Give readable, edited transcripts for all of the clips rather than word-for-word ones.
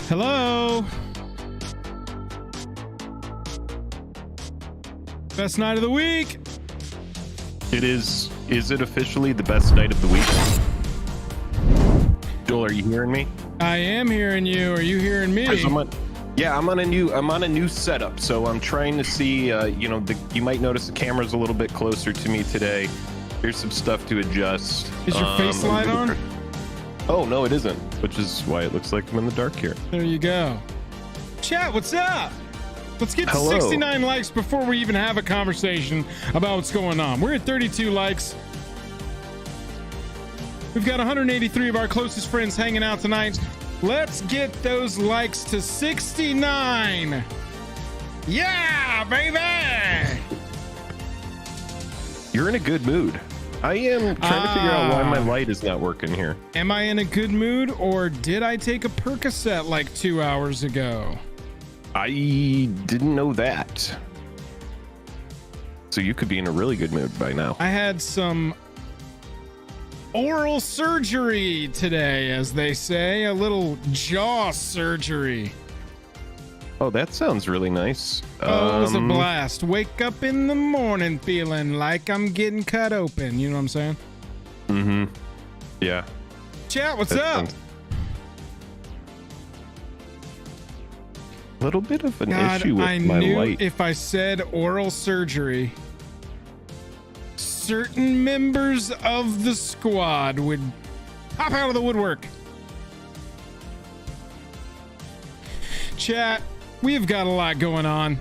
Hello. Best night of the week. It is. Is it officially the best night of the week? Joel, are you hearing me? I am hearing you. Are you hearing me? I'm on a new setup, so I'm trying to see. You might notice the camera's a little bit closer to me today. Here's some stuff to adjust. Is your face light on? Oh no, it isn't. Which is why it looks like I'm in the dark here. There you go. Chat, what's up? Let's get to Hello. 69 likes before we even have a conversation about what's going on. We're at 32 likes. We've got 183 of our closest friends hanging out tonight. Let's get those likes to 69. Yeah, baby. You're in a good mood. I am trying to figure out why my light is not working here. Am I in a good mood, or did I take a Percocet like 2 hours ago? I didn't know that. So you could be in a really good mood by now. I had some oral surgery today, as they say, a little jaw surgery. Oh, that sounds really nice. Oh, it was a blast. Wake up in the morning feeling like I'm getting cut open. You know what I'm saying? Mm-hmm. Yeah. Chat, what's up? A little bit of an God, issue with I my knew light. if I said oral surgery, certain members of the squad would pop out of the woodwork. Chat, we've got a lot going on.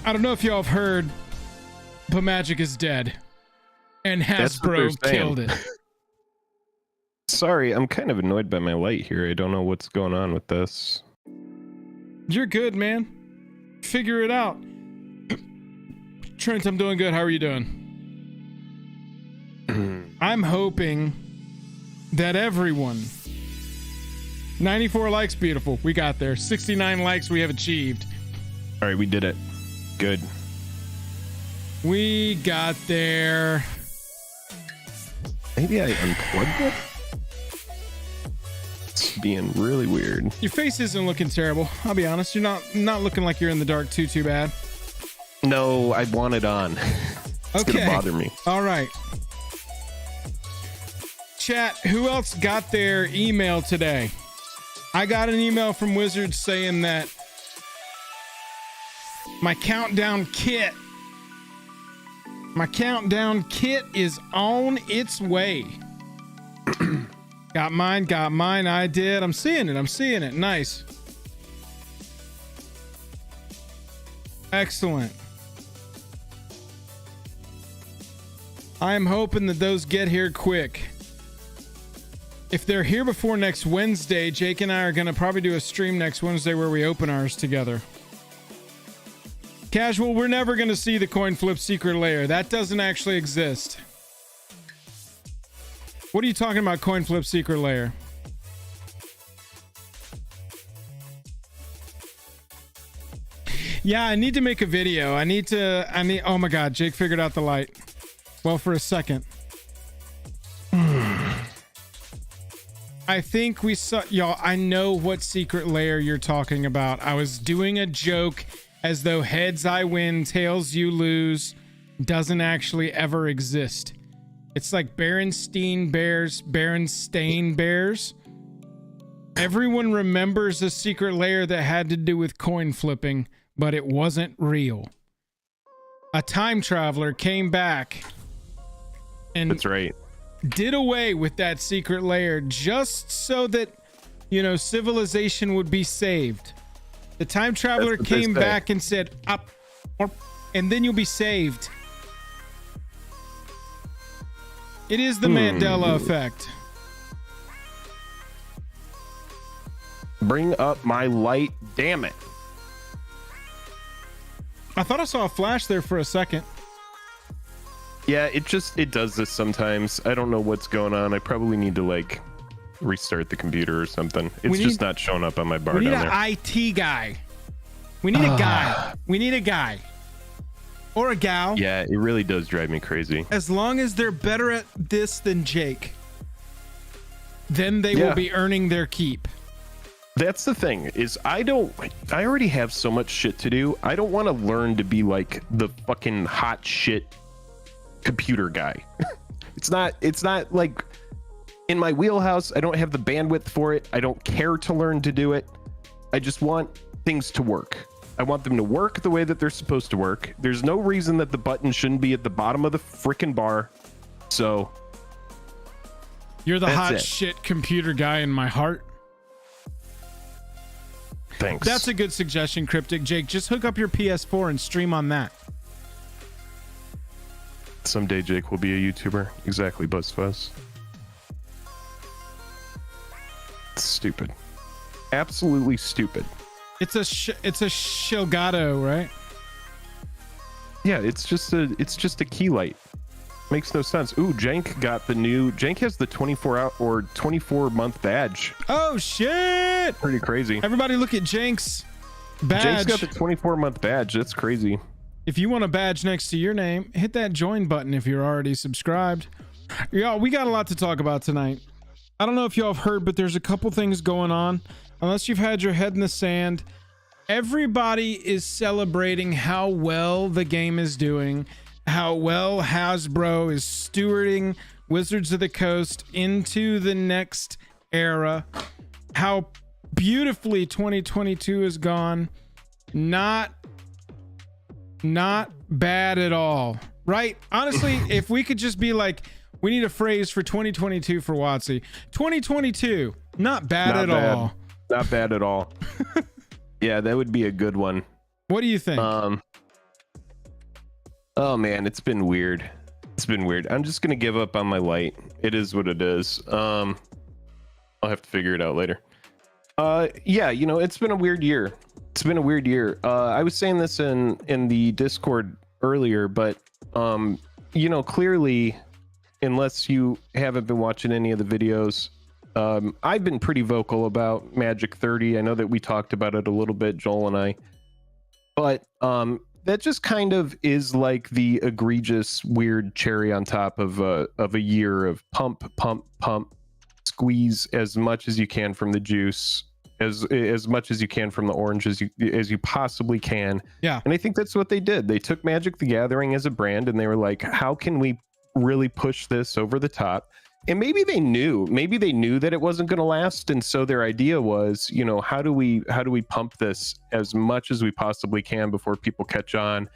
I don't know if y'all have heard, but Magic is dead. And Hasbro killed it. Sorry, I'm kind of annoyed by my light here. I don't know what's going on with this. You're good, man. Figure it out. Trent, I'm doing good. How are you doing? I'm hoping that everyone... 94 likes, beautiful. We got there. 69 likes we have achieved. All right, we did it. Good. We got there. Maybe I unplugged it? It's being really weird. Your face isn't looking terrible. I'll be honest. You're not looking like you're in the dark too bad. No, I want it on. It's Okay. gonna bother me. All right. Chat, who else got their email today? I got an email from Wizards saying that my countdown kit is on its way. Got mine. I did. I'm seeing it. Nice. Excellent. I'm hoping that those get here quick. If they're here before next Wednesday, Jake and I are going to probably do a stream next Wednesday where we open ours together. Casual, we're never going to see the coin flip secret layer. That doesn't actually exist. What are you talking about, coin flip secret layer? Yeah, I need to make a video. Oh my God, Jake figured out the light. Well, for a second. I think we saw, y'all, I know what secret layer you're talking about. I was doing a joke as though heads I win, tails you lose doesn't actually ever exist. It's like Berenstain Bears. Everyone remembers a secret layer that had to do with coin flipping, but it wasn't real. A time traveler came back and That's right. did away with that secret layer just so that, civilization would be saved. The time traveler came back and said, up, and then you'll be saved. It is the Mandela effect. Bring up my light, damn it. I thought I saw a flash there for a second. Yeah, it does this sometimes. I don't know what's going on. I probably need to restart the computer or something. It's just not showing up on my bar down there. We need an IT guy. We need a guy. We need a guy. Or a gal. Yeah, it really does drive me crazy. As long as they're better at this than Jake, then they will be earning their keep. That's the thing, is I already have so much shit to do. I don't want to learn to be like the fucking hot shit computer guy. It's not like in my wheelhouse. I don't have the bandwidth for it. I don't care to learn to do it. I just want things to work. I want them to work the way that they're supposed to work. There's no reason that the button shouldn't be at the bottom of the freaking bar. So you're the hot shit computer guy in my heart. Thanks. That's a good suggestion, Cryptic. Jake, just hook up your PS4 and stream on that. Someday Jake will be a YouTuber. Exactly, BuzzFuzz. Stupid. Absolutely stupid. It's a Shilgado, right? Yeah, it's just a key light. Makes no sense. Ooh, Jank has the 24-hour or 24-month badge. Oh shit! Pretty crazy. Everybody look at Jank's badge. Jank's got the 24-month badge. That's crazy. If you want a badge next to your name, hit that join button if you're already subscribed. Y'all, we got a lot to talk about tonight. I don't know if y'all have heard, but there's a couple things going on. Unless you've had your head in the sand, everybody is celebrating how well the game is doing, how well Hasbro is stewarding Wizards of the Coast into the next era, how beautifully 2022 has gone. Not bad at all, right? Honestly, if we could just be like, we need a phrase for 2022 for WotC. 2022, not bad at all. Not bad at all. Yeah, that would be a good one. What do you think? Oh man, it's been weird. It's been weird. I'm just gonna give up on my light. It is what it is. I'll have to figure it out later. Yeah, you know, it's been a weird year. It's been a weird year. I was saying this in the Discord earlier, but you know, clearly, unless you haven't been watching any of the videos, I've been pretty vocal about Magic 30. I know that we talked about it a little bit, Joel and I, but that just kind of is like the egregious weird cherry on top of a year of pump, squeeze as much as you can from the juice, as much as you can from the orange as you possibly can. Yeah. And I think that's what they did. They took Magic the Gathering as a brand and they were like, how can we really push this over the top? And maybe they knew that it wasn't going to last, and so their idea was, you know, how do we pump this as much as we possibly can before people catch on?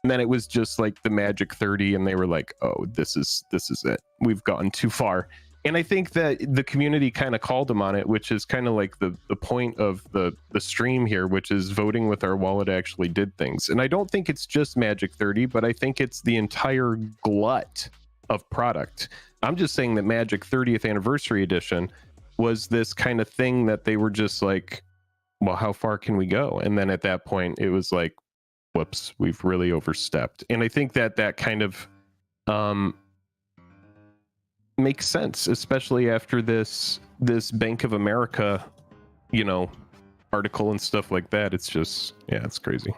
And then it was just like the Magic 30, and they were like, oh, this is it. We've gone too far. And I think that the community kind of called them on it, which is kind of like the point of the stream here, which is voting with our wallet actually did things. And I don't think it's just Magic 30, but I think it's the entire glut of product. I'm just saying that Magic 30th Anniversary Edition was this kind of thing that they were just like, well, how far can we go? And then at that point, it was like, whoops, we've really overstepped. And I think that kind of makes sense, especially after this Bank of America, you know, article and stuff like that. It's just, yeah, it's crazy.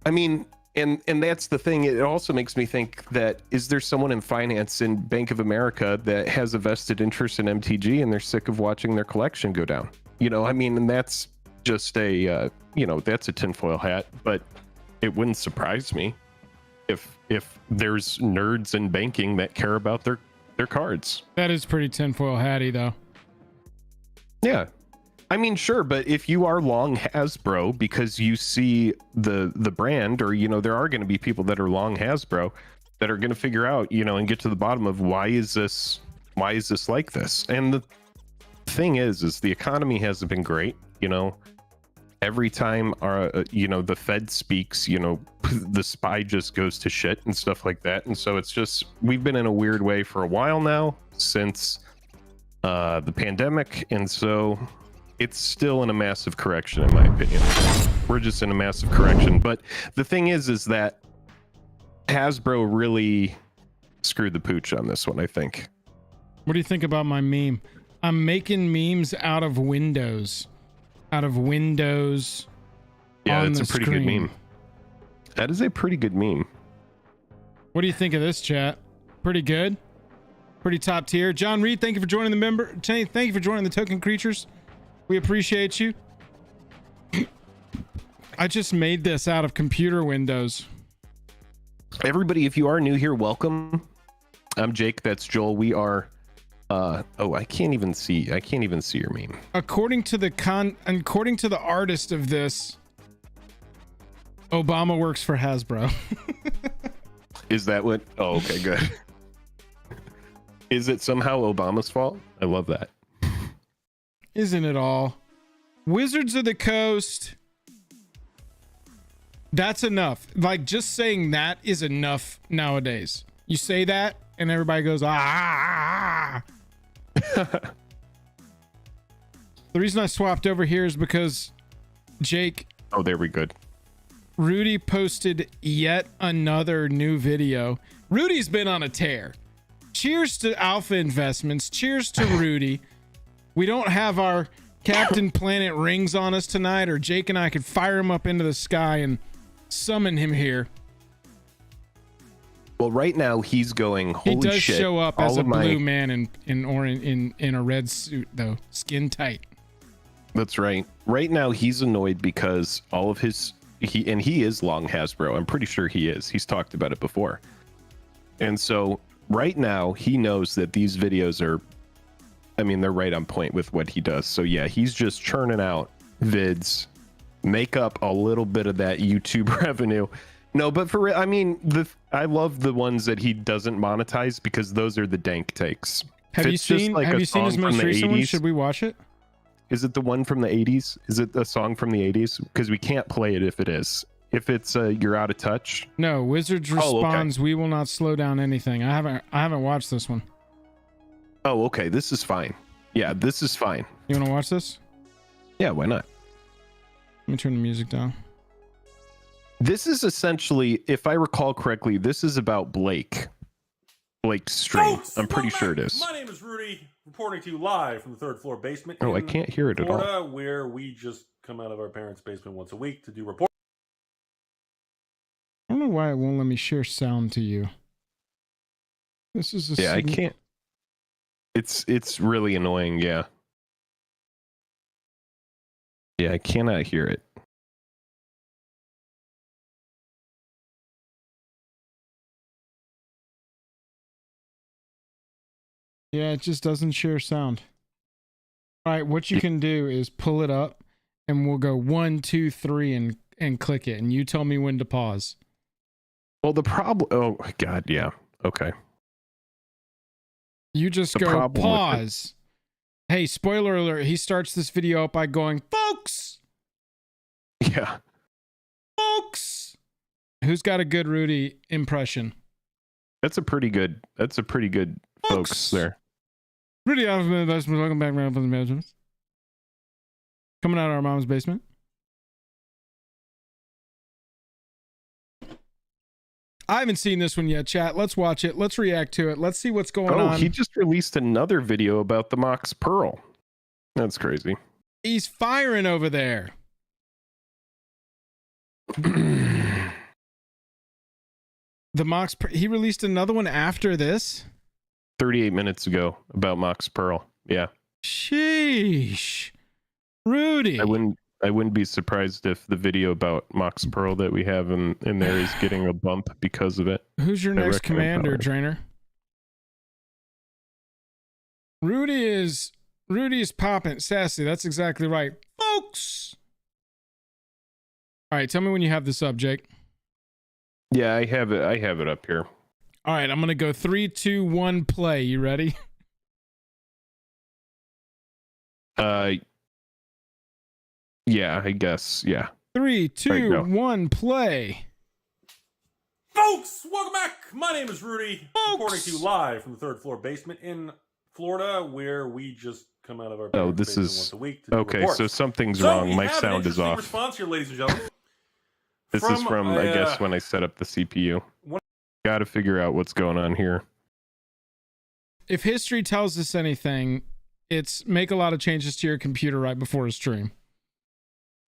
I mean, and that's the thing. It also makes me think that, is there someone in finance in Bank of America that has a vested interest in MTG and they're sick of watching their collection go down? You know, I mean, and that's just a, you know, that's a tinfoil hat, but it wouldn't surprise me if there's nerds in banking that care about their cards. That is pretty tinfoil hatty though. Yeah. I mean, sure, but if you are long Hasbro because you see the brand, or, you know, there are going to be people that are long Hasbro that are going to figure out, you know, and get to the bottom of why is this like this? And the thing is the economy hasn't been great. You know, every time you know, the Fed speaks, you know, the SPY just goes to shit and stuff like that. And so it's just, we've been in a weird way for a while now since the pandemic. And so it's still in a massive correction, in my opinion. We're just in a massive correction. But the thing is that Hasbro really screwed the pooch on this one, I think. What do you think about my meme? I'm making memes out of Windows. Yeah, that's a pretty good meme. That is a pretty good meme. What do you think of this, chat? Pretty good? Pretty top tier. John Reed, thank you for joining the member. Thank you for joining the token creatures. We appreciate you. I just made this out of computer windows. Everybody, if you are new here, welcome. I'm Jake. That's Joel. We are. I can't even see your meme. According to the artist of this, Obama works for Hasbro. Is that what? Oh, okay, good. Is it somehow Obama's fault? I love that. Isn't it all? Wizards of the Coast. That's enough. Like, just saying that is enough nowadays. You say that and everybody goes, ah. The reason I swapped over here is because Jake. Oh, there we go. Rudy posted yet another new video. Rudy's been on a tear. Cheers to Alpha Investments. Cheers to Rudy. We don't have our Captain Planet rings on us tonight, or Jake and I could fire him up into the sky and summon him here. Well, right now he's going, holy shit. He does show up as a blue man in a red suit, though. Skin tight. That's right. Right now he's annoyed because all of his... He is long Hasbro. I'm pretty sure he is. He's talked about it before. And so right now he knows that these videos are... I mean, they're right on point with what he does. So yeah, he's just churning out vids, make up a little bit of that YouTube revenue. No, but for real, I mean, I love the ones that he doesn't monetize because those are the dank takes. Have you seen his most recent one? Should we watch it? Is it the one from the 80s? Is it a song from the 80s? Because we can't play it if it is. If it's You're Out of Touch. No, Wizards responds, we will not slow down anything. I haven't watched this one. Oh, okay. This is fine. Yeah, this is fine. You want to watch this? Yeah, why not? Let me turn the music down. This is essentially, if I recall correctly, this is about Blake's stream. Folks, I'm pretty sure it is. My name is Rudy, reporting to you live from the third floor basement. Oh, I can't hear it Florida, at all. where we just come out of our parents' basement once a week to do reports. I don't know why it won't let me share sound to you. This is I can't. It's really annoying. Yeah. Yeah, I cannot hear it. Yeah, it just doesn't share sound. All right, what you can do is pull it up and we'll go 1, 2, 3 and click it. And you tell me when to pause. Well, the problem... Oh, God, yeah. Okay. You just go pause. Hey, spoiler alert. He starts this video up by going, folks! Yeah. Folks! Who's got a good Rudy impression? That's a pretty good folks there. Rudy Alpha Investments, welcome back to Alpha Investments. Coming out of our mom's basement. I haven't seen this one yet, chat. Let's watch it. Let's react to it. Let's see what's going on. Oh, he just released another video about the Mox Pearl. That's crazy. He's firing over there. The Mox, he released another one after this. 38 minutes ago about Mox Pearl. Yeah. Sheesh. Rudy. I wouldn't be surprised if the video about Mox Pearl that we have in there is getting a bump because of it. Who's your next commander, trainer? Rudy is popping sassy. That's exactly right, folks. All right, tell me when you have this up, Jake. Yeah, I have it up here. All right, I'm gonna go 3, 2, 1, play. You ready? Yeah, I guess. Yeah. 3, 2, 1, play. Folks, welcome back. My name is Rudy, reporting to you live from the third floor basement in Florida, where we just come out of our parents' basement once a week to do okay. reports. So something's wrong. My sound is off. Response here, ladies and gentlemen. This is from I guess when I set up the CPU. Got to figure out what's going on here. If history tells us anything, it's make a lot of changes to your computer right before a stream.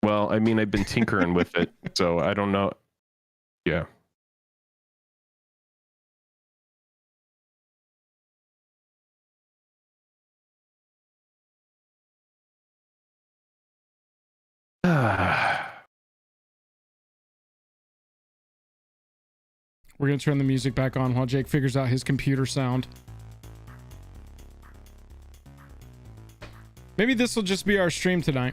Well, I mean, I've been tinkering with it, so I don't know. Yeah. We're going to turn the music back on while Jake figures out his computer sound. Maybe this will just be our stream tonight.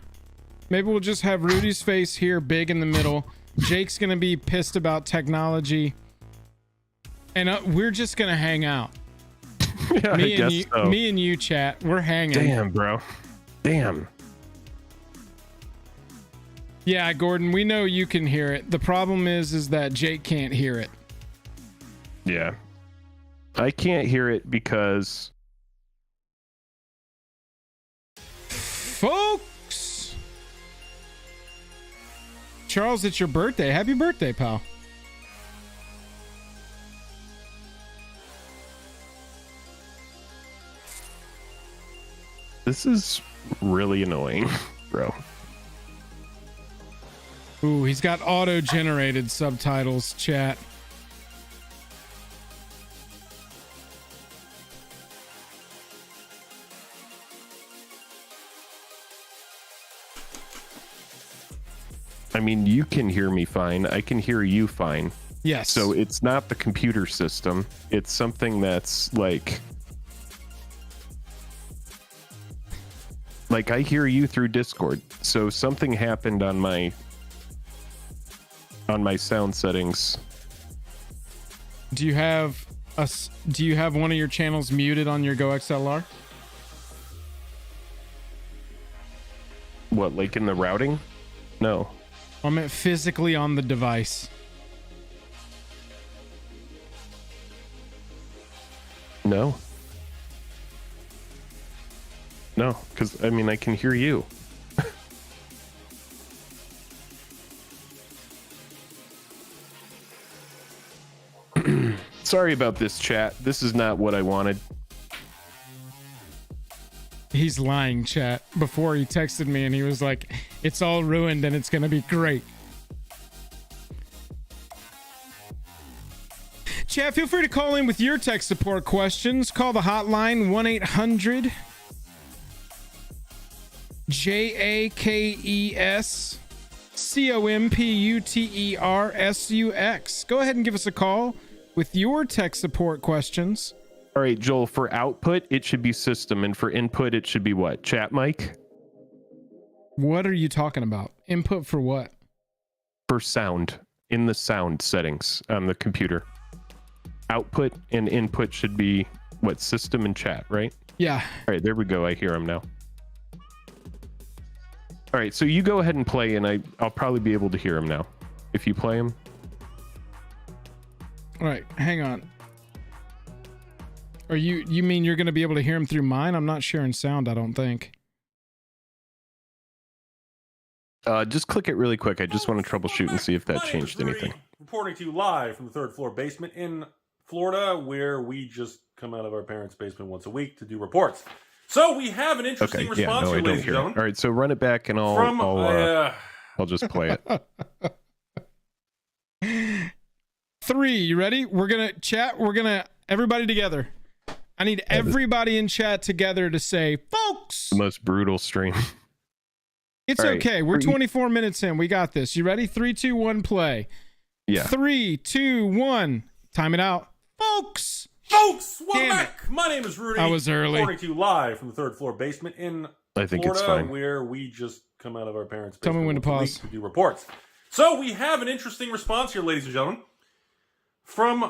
Maybe we'll just have Rudy's face here big in the middle. Jake's going to be pissed about technology. And we're just going to hang out. Yeah, Me and you, chat. We're hanging. Damn, bro. Damn. Yeah, Gordon, we know you can hear it. The problem is that Jake can't hear it. Yeah. I can't hear it because... Folks! Charles, it's your birthday. Happy birthday, pal. This is really annoying, bro. Ooh, he's got auto-generated subtitles, chat. I mean, you can hear me fine. I can hear you fine. Yes. So it's not the computer system. It's something that's like I hear you through Discord. So something happened on my sound settings. Do you have one of your channels muted on your GoXLR? What, like in the routing? No. I meant physically on the device. No. No, because I mean I can hear you. Sorry about this, chat. This is not what I wanted. He's lying, chat. Before he texted me and he was like, it's all ruined and it's gonna be great. Chat, feel free to call in with your tech support questions. Call the hotline 1-800 JAKES COMPUTERSUX. Go ahead and give us a call with your tech support questions. All right, Joel, for output, it should be system, and for input, it should be what? Chat mic? What are you talking about? Input for what? For sound, in the sound settings on the computer. Output and input should be what? System and chat, right? Yeah. All right, there we go. I hear him now. All right, so you go ahead and play, and I'll probably be able to hear him now. If you play him. All right, hang on. Or you mean you're going to be able to hear him through mine? I'm not sharing sound, I don't think. Just click it really quick. I just want to troubleshoot and see if that changed anything. Reporting to you live from the third floor basement in Florida, where we just come out of our parents' basement once a week to do reports. So we have an interesting response here, ladies and gentlemen. All right, so run it back and I'll just play it. 3, you ready? We're gonna chat. Everybody together. I need everybody in chat together to say, folks. The most brutal stream. It's okay. We're 24 minutes in. We got this. You ready? 3, 2, 1, play. Yeah. 3, 2, 1. Time it out. Folks, welcome back. My name is Rudy. I was early. Reporting to you live from the third floor basement in Florida, where we just come out of our parents' basement. Tell me when to pause. To do reports. So we have an interesting response here, ladies and gentlemen, from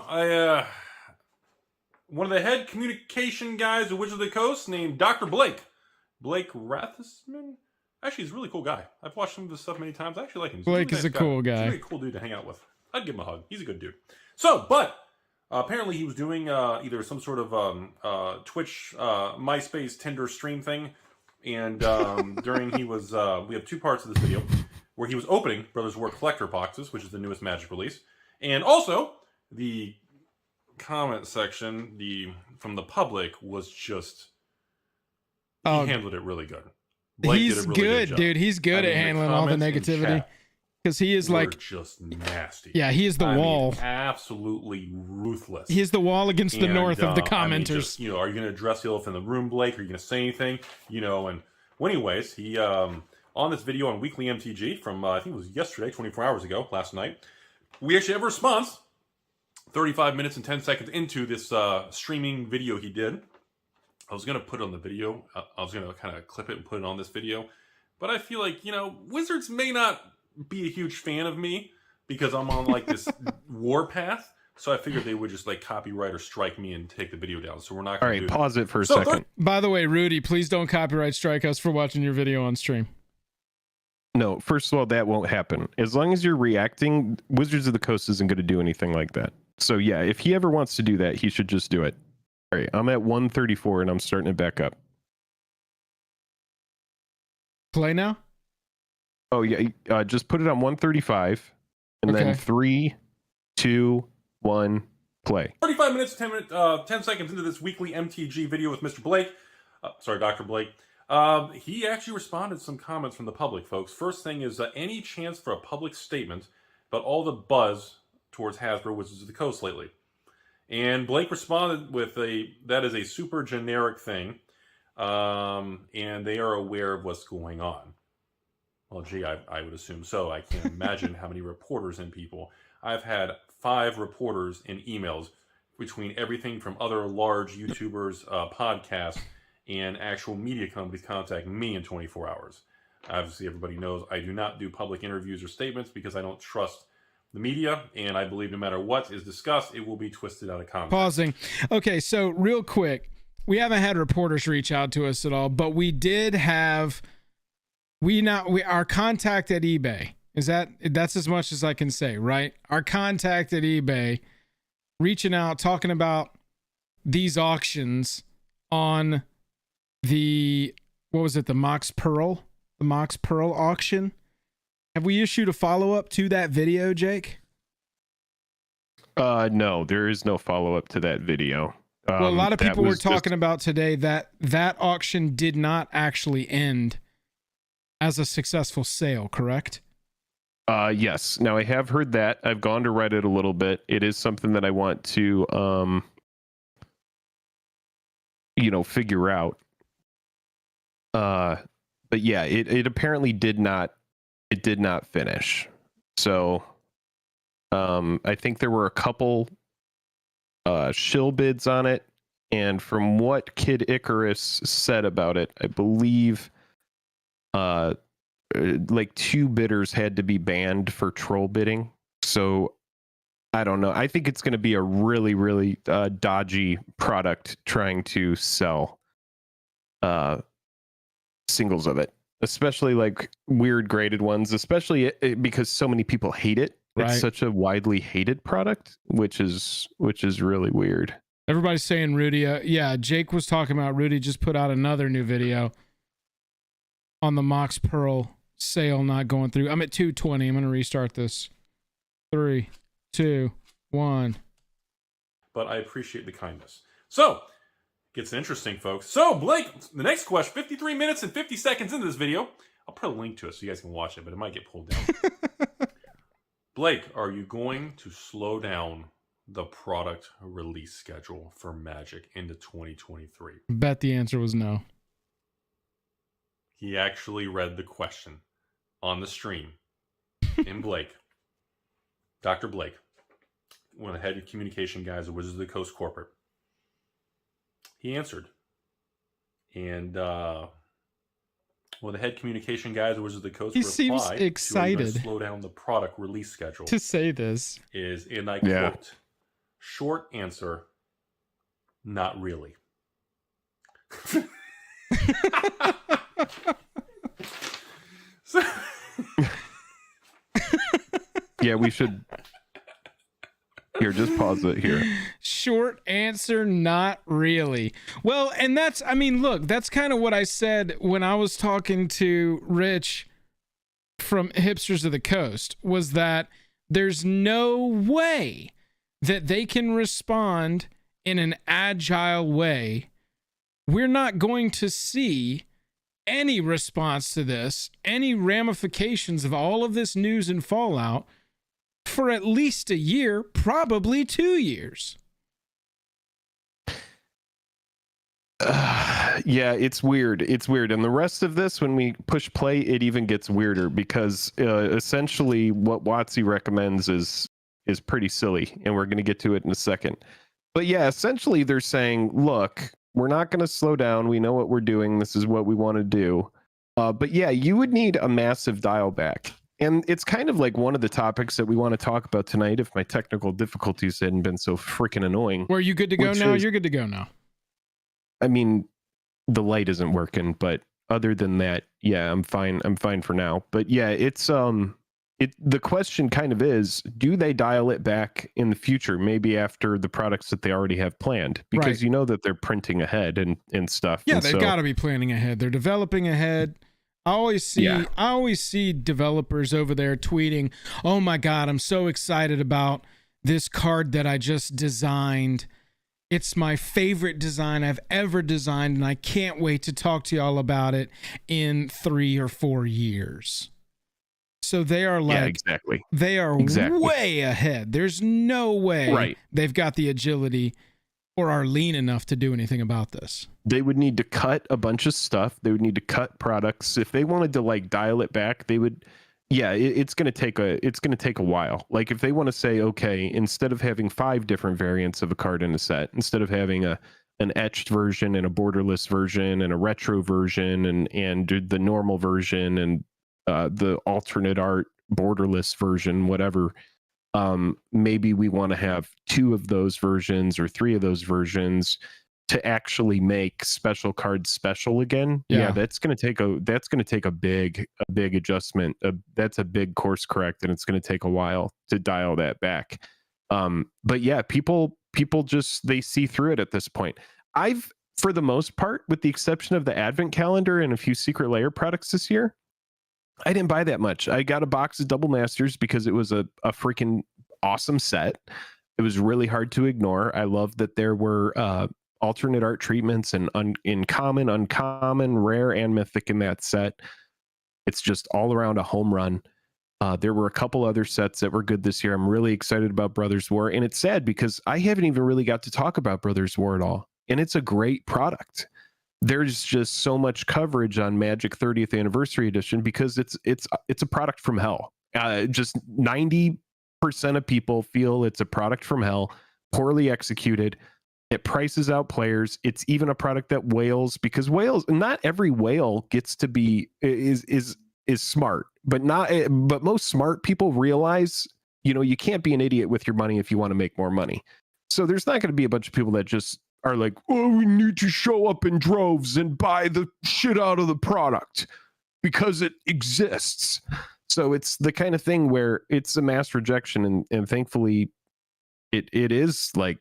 one of the head communication guys at Wizards of the Coast named Dr. Blake. Blake Rathesman? Actually, he's a really cool guy. I've watched some of his stuff many times. I actually like him. He's Blake is a cool guy. He's a really cool dude to hang out with. I'd give him a hug. He's a good dude. So, but apparently he was doing either some sort of Twitch, MySpace, Tinder stream thing. And during we have 2 parts of this video where he was opening Brothers War Collector boxes, which is the newest Magic release. And also, the comment section from the public was just... He handled it really good. Blake he's did a really good job. Dude. He's good at handling all the negativity. Because he is like just nasty. Yeah, he is the wall. Absolutely ruthless. He is the wall against the north of the commenters. Are you going to address the elephant in the room, Blake? Are you going to say anything? And anyways, he on this video on Weekly MTG from, I think it was yesterday, 24 hours ago, last night. We actually have a response 35 minutes and 10 seconds into this streaming video he did. I was going to put it on the video. I was going to kind of clip it and put it on this video. But I feel like, Wizards may not be a huge fan of me because I'm on like this war path. So I figured they would just like copyright or strike me and take the video down. So we're not going to do that. All right, pause it for a second. By the way, Rudy, please don't copyright strike us for watching your video on stream. No, first of all, that won't happen. As long as you're reacting, Wizards of the Coast isn't going to do anything like that. So yeah, if he ever wants to do that, he should just do it. All right, I'm at 134 and I'm starting it back up. Play now? Oh yeah, just put it on 135 and then 3, 2, 1, play. 35 minutes, 10 seconds into this weekly MTG video with Mr. Blake. Sorry, Dr. Blake. He actually responded to some comments from the public, folks. First thing is any chance for a public statement about all the buzz towards Hasbro Wizards of the Coast lately? And Blake responded with that is a super generic thing, and they are aware of what's going on. Well, gee, I would assume so. I can't imagine how many reporters and people. I've had 5 reporters and emails between everything from other large YouTubers, podcasts, and actual media companies contacting me in 24 hours. Obviously, everybody knows I do not do public interviews or statements because I don't trust the media, and I believe no matter what is discussed, it will be twisted out of context. Pausing. Okay, so real quick, we haven't had reporters reach out to us at all, but we did have our contact at eBay. That's as much as I can say, right? Our contact at eBay reaching out, talking about these auctions on the Mox Pearl auction. Have we issued a follow-up to that video, Jake? No, there is no follow-up to that video. Well, a lot of people were talking about today that auction did not actually end as a successful sale, correct? Yes. Now I have heard that. I've gone to Reddit a little bit. It is something that I want to, figure out. But yeah, it apparently did not finish. So, I think there were a couple, shill bids on it. And from what Kid Icarus said about it, I believe, like 2 bidders had to be banned for troll bidding. So I don't know. I think it's going to be a really, really dodgy product trying to sell singles of it, especially like weird graded ones, especially because so many people hate it. Right. It's such a widely hated product, which is really weird. Everybody's saying Rudy. Yeah, Jake was talking about Rudy just put out another new video on the Mox Pearl sale not going through. I'm at 220. I'm going to restart this. 3, 2, 1. But I appreciate the kindness. So, gets interesting, folks. So, Blake, the next question, 53 minutes and 50 seconds into this video. I'll put a link to it so you guys can watch it, but it might get pulled down. Blake, are you going to slow down the product release schedule for Magic into 2023? Bet the answer was no. He actually read the question on the stream. And Blake, Dr. Blake, one of the head communication guys at Wizards of the Coast Corporate, he answered. And one of the head communication guys at Wizards of the Coast he seems excited to slow down the product release schedule to say this is, and I quote, short answer, not really. So, yeah, we should. Here, just pause it here. Short answer, not really. Well, and that's, I mean, look, that's kind of what I said when I was talking to Rich from Hipsters of the Coast, was that there's no way that they can respond in an agile way. We're not going to see any response to this, any ramifications of all of this news and fallout for at least a year, probably 2 years. Yeah, it's weird. It's weird. And the rest of this, when we push play, it even gets weirder because essentially what WotC recommends is pretty silly, and we're going to get to it in a second. But yeah, essentially they're saying, look, we're not going to slow down. We know what we're doing. This is what we want to do. But yeah, you would need a massive dial back. And it's kind of like one of the topics that we want to talk about tonight if my technical difficulties hadn't been so freaking annoying. Were you good to go now? You're good to go now. I mean, the light isn't working, but other than that, yeah, I'm fine. I'm fine for now. But yeah, it's the question kind of is, do they dial it back in the future, maybe after the products that they already have planned? Because you know that they're printing ahead and stuff. Yeah, and they've got to be planning ahead. They're developing ahead. I always see developers over there tweeting, "Oh my God, I'm so excited about this card that I just designed. It's my favorite design I've ever designed, and I can't wait to talk to y'all about it in 3 or 4 years." So they are like, exactly. They are way ahead. There's no way they've got the agility or are lean enough to do anything about this. They would need to cut a bunch of stuff. They would need to cut products. If they wanted to like dial it back, they would. Yeah, it's going to take a while. Like if they want to say, okay, instead of having 5 different variants of a card in a set, instead of having an etched version and a borderless version and a retro version and the normal version and the alternate art borderless version, whatever, maybe we want to have 2 of those versions or 3 of those versions to actually make special cards special again. Yeah, that's going to take a big adjustment. That's a big course correct, and it's going to take a while to dial that back. But yeah, people just, they see through it at this point. I've, for the most part, with the exception of the advent calendar and a few secret layer products this year, I didn't buy that much. I got a box of Double Masters because it was a freaking awesome set. It was really hard to ignore. I love that there were alternate art treatments and in common, uncommon, rare, and mythic in that set. It's just all around a home run. There were a couple other sets that were good this year. I'm really excited about Brothers War, and it's sad because I haven't even really got to talk about Brothers War at all, and it's a great product. There's just so much coverage on Magic 30th Anniversary Edition because it's a product from hell. Just 90% of people feel it's a product from hell, poorly executed. It prices out players. It's even a product that whales, because whales, not every whale gets to be is smart, but most smart people realize, you can't be an idiot with your money if you want to make more money. So there's not going to be a bunch of people that just are like, oh, we need to show up in droves and buy the shit out of the product because it exists. So it's the kind of thing where it's a mass rejection, and thankfully it is like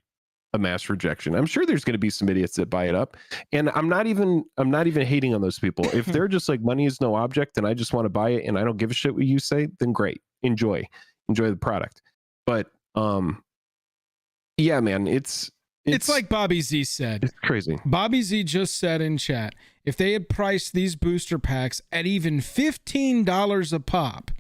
a mass rejection. I'm sure there's going to be some idiots that buy it up, and I'm not even hating on those people. If they're just like, money is no object and I just want to buy it and I don't give a shit what you say, then great, enjoy the product. But yeah, man, it's like Bobby Z said. It's crazy. Bobby Z just said in chat, if they had priced these booster packs at even $15 a pop.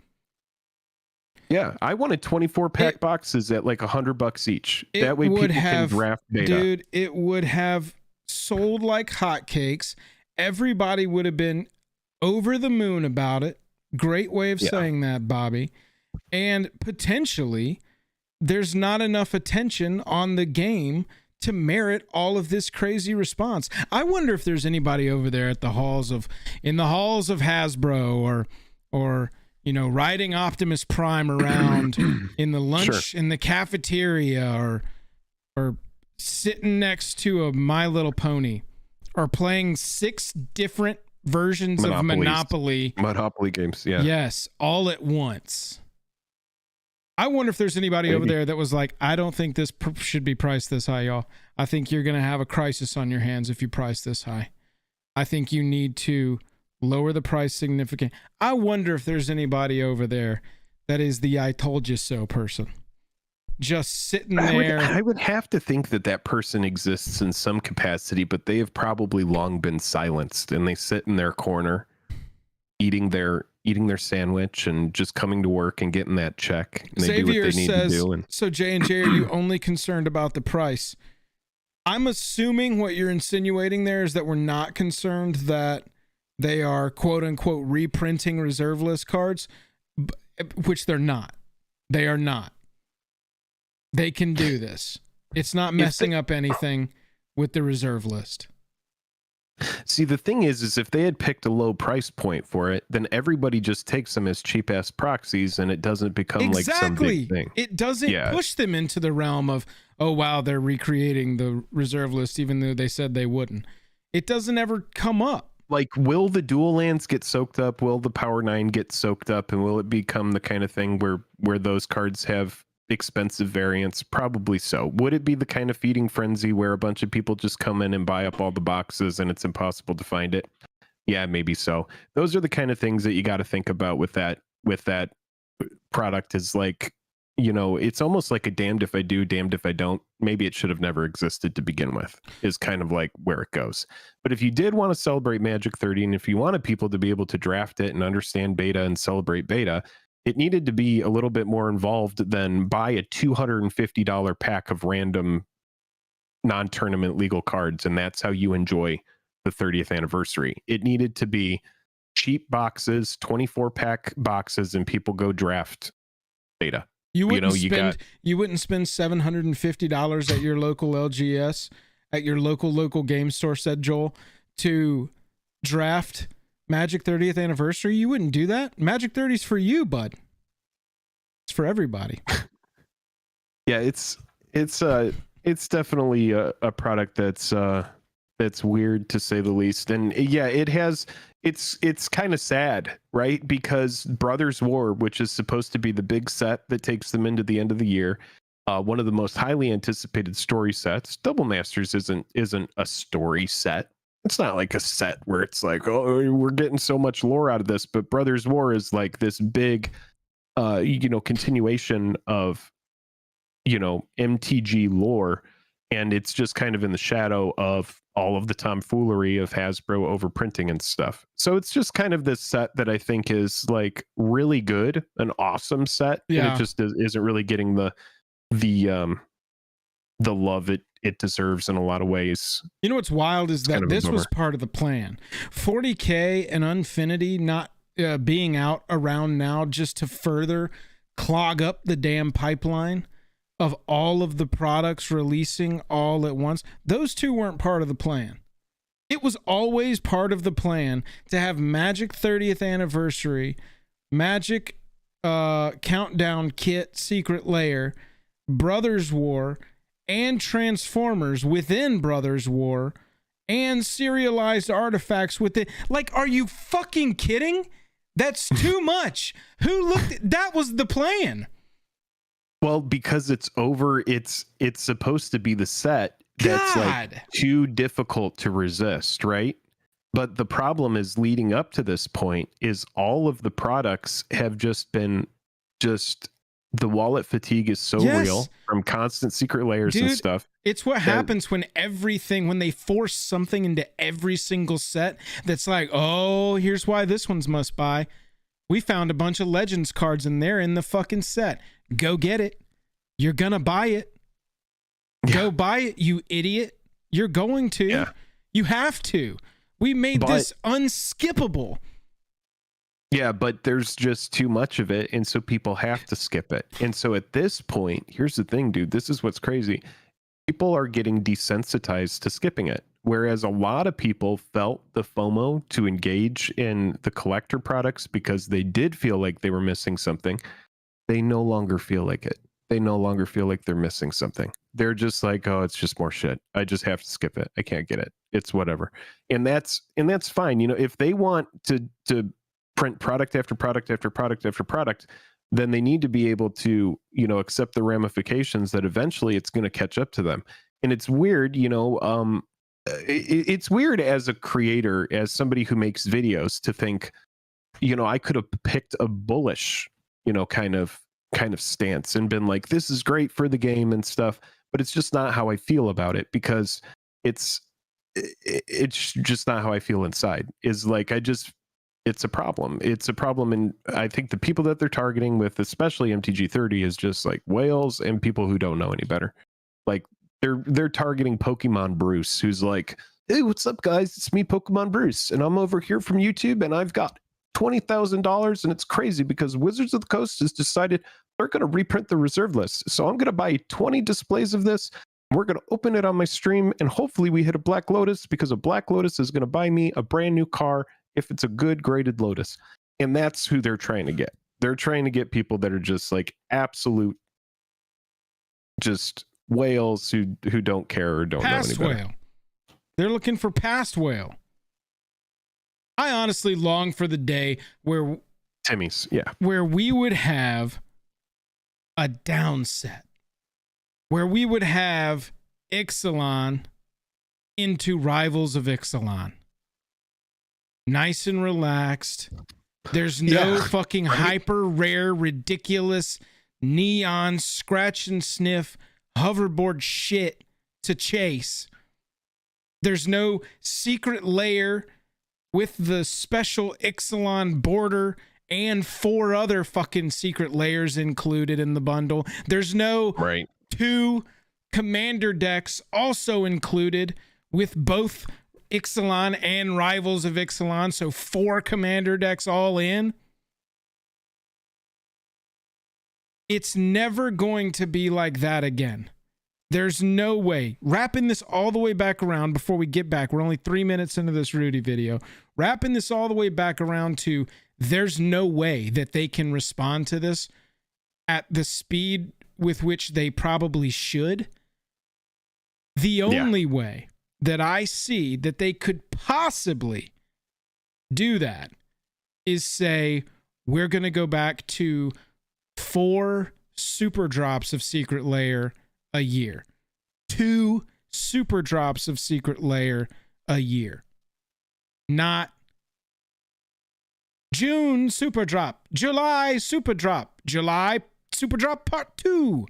Yeah, I wanted 24-pack boxes at like $100 each. That way people can draft beta. Dude, it would have sold like hotcakes. Everybody would have been over the moon about it. Great way of saying that, Bobby. And potentially, there's not enough attention on the game to merit all of this crazy response. I wonder if there's anybody over there at the halls of Hasbro or riding Optimus Prime around in the lunch in the cafeteria or sitting next to a My Little Pony or playing 6 different versions of Monopoly games. Yeah. Yes, all at once. I wonder if there's anybody over there that was like, I don't think this should be priced this high, y'all. I think you're going to have a crisis on your hands if you price this high. I think you need to lower the price significantly. I wonder if there's anybody over there that is the I told you so person. Just sitting there. I would have to think that person exists in some capacity, but they have probably long been silenced, and they sit in their corner eating their sandwich and just coming to work and getting that check. And they do what they need to do. So J&J, are you only concerned about the price? I'm assuming what you're insinuating there is that we're not concerned that they are quote unquote reprinting reserve list cards, which they're not. They are not. They can do this. It's not messing up anything with the reserve list. See, the thing is if they had picked a low price point for it, then everybody just takes them as cheap ass proxies, and it doesn't become like some big thing. It doesn't push them into the realm of, oh wow, they're recreating the reserve list, even though they said they wouldn't. It doesn't ever come up. Like, will the dual lands get soaked up? Will the Power 9 get soaked up? And will it become the kind of thing where those cards have expensive variants? Probably so. Would it be the kind of feeding frenzy where a bunch of people just come in and buy up all the boxes and it's impossible to find it? Yeah, maybe so. Those are the kind of things that you got to think about with that product. Is like, you know, it's almost like a damned if I do, damned if I don't. Maybe it should have never existed to begin with, is kind of like where it goes. But if you did want to celebrate Magic 30, and if you wanted people to be able to draft it and understand beta and celebrate beta, it needed to be a little bit more involved than buy a $250 pack of random non-tournament legal cards, and that's how you enjoy the 30th anniversary. It needed to be cheap boxes, 24-pack boxes, and people go draft beta. You wouldn't spend $750 at your local LGS, at your local game store, said Joel, to draft Magic 30th anniversary. You wouldn't do that. Magic 30's for you, bud. It's for everybody. Yeah, it's definitely a product that's weird, to say the least. And yeah, it's kind of sad, right? Because Brothers War, which is supposed to be the big set that takes them into the end of the year, one of the most highly anticipated story sets. Double Masters isn't a story set. It's not like a set where it's like, oh, we're getting so much lore out of this. But Brothers War is like this big, continuation of, MTG lore. And it's just kind of in the shadow of all of the tomfoolery of Hasbro overprinting and stuff. So it's just kind of this set that I think is like really good, an awesome set. Yeah. And it just isn't really getting the love it deserves in a lot of ways. You know what's wild is that this was part of the plan. 40K and Unfinity not being out around now just to further clog up the damn pipeline of all of the products releasing all at once. Those two weren't part of the plan. It was always part of the plan to have Magic 30th anniversary, Magic Countdown Kit, Secret Lair, Brothers War, and Transformers within Brothers War, and serialized artifacts within. Like, are you fucking kidding? That's too much. That was the plan. Well, because it's over, it's supposed to be the set that's like too difficult to resist, right? But the problem is, leading up to this point, is all of the products have just been the wallet fatigue is so real from constant secret layers and stuff. It's what happens when they force something into every single set that's like, oh, here's why this one's must buy. We found a bunch of Legends cards and they're in the fucking set. Go get it. You're gonna buy it. Go buy it, you idiot. You're going to. Yeah. You have to. We made this unskippable. Yeah, but there's just too much of it, and so people have to skip it. And so at this point, here's the thing, dude. This is what's crazy. People are getting desensitized to skipping it. Whereas a lot of people felt the FOMO to engage in the collector products because they did feel like they were missing something. They no longer feel like it. They no longer feel like they're missing something. They're just like, oh, it's just more shit. I just have to skip it. I can't get it. It's whatever. And that's fine. If they want to print product after product after product after product, then they need to be able to, accept the ramifications that eventually it's going to catch up to them. And it's weird, it's weird as a creator, as somebody who makes videos, to think, I could have picked a bullish, kind of stance and been like, this is great for the game and stuff, but it's just not how I feel about it, because it's just not how I feel inside. Is like, it's a problem. It's a problem. And I think the people that they're targeting with, especially MTG 30, is just like whales and people who don't know any better. Like, they're targeting Pokemon Bruce, who's like, hey, what's up, guys? It's me, Pokemon Bruce, and I'm over here from YouTube, and I've got $20,000, and it's crazy because Wizards of the Coast has decided they're going to reprint the reserve list. So I'm going to buy 20 displays of this. We're going to open it on my stream, and hopefully we hit a Black Lotus, because a Black Lotus is going to buy me a brand new car if it's a good graded Lotus. And that's who they're trying to get. They're trying to get people that are just like absolute, just whales who don't care or don't Past know any better. whale. They're looking for past whale. I honestly long for the day where Timmy's, yeah, where we would have a down set, where we would have Ixalan into Rivals of Ixalan. Nice and relaxed. There's no fucking hyper rare, ridiculous, neon, scratch and sniff, hoverboard shit to chase. There's no secret layer with the special Ixalan border and 4 other fucking secret layers included in the bundle. There's no 2 commander decks also included with both Ixalan and Rivals of Ixalan, so 4 commander decks all in. It's never going to be like that again. There's no way. Wrapping this all the way back around before we get back. We're only 3 minutes into this Rudy video. Wrapping this all the way back around to there's no way that they can respond to this at the speed with which they probably should. The only way that I see that they could possibly do that is say, we're going to go back to 4 super drops of secret layer a year, 2 super drops of secret layer a year, not June super drop, July super drop, July super drop part 2.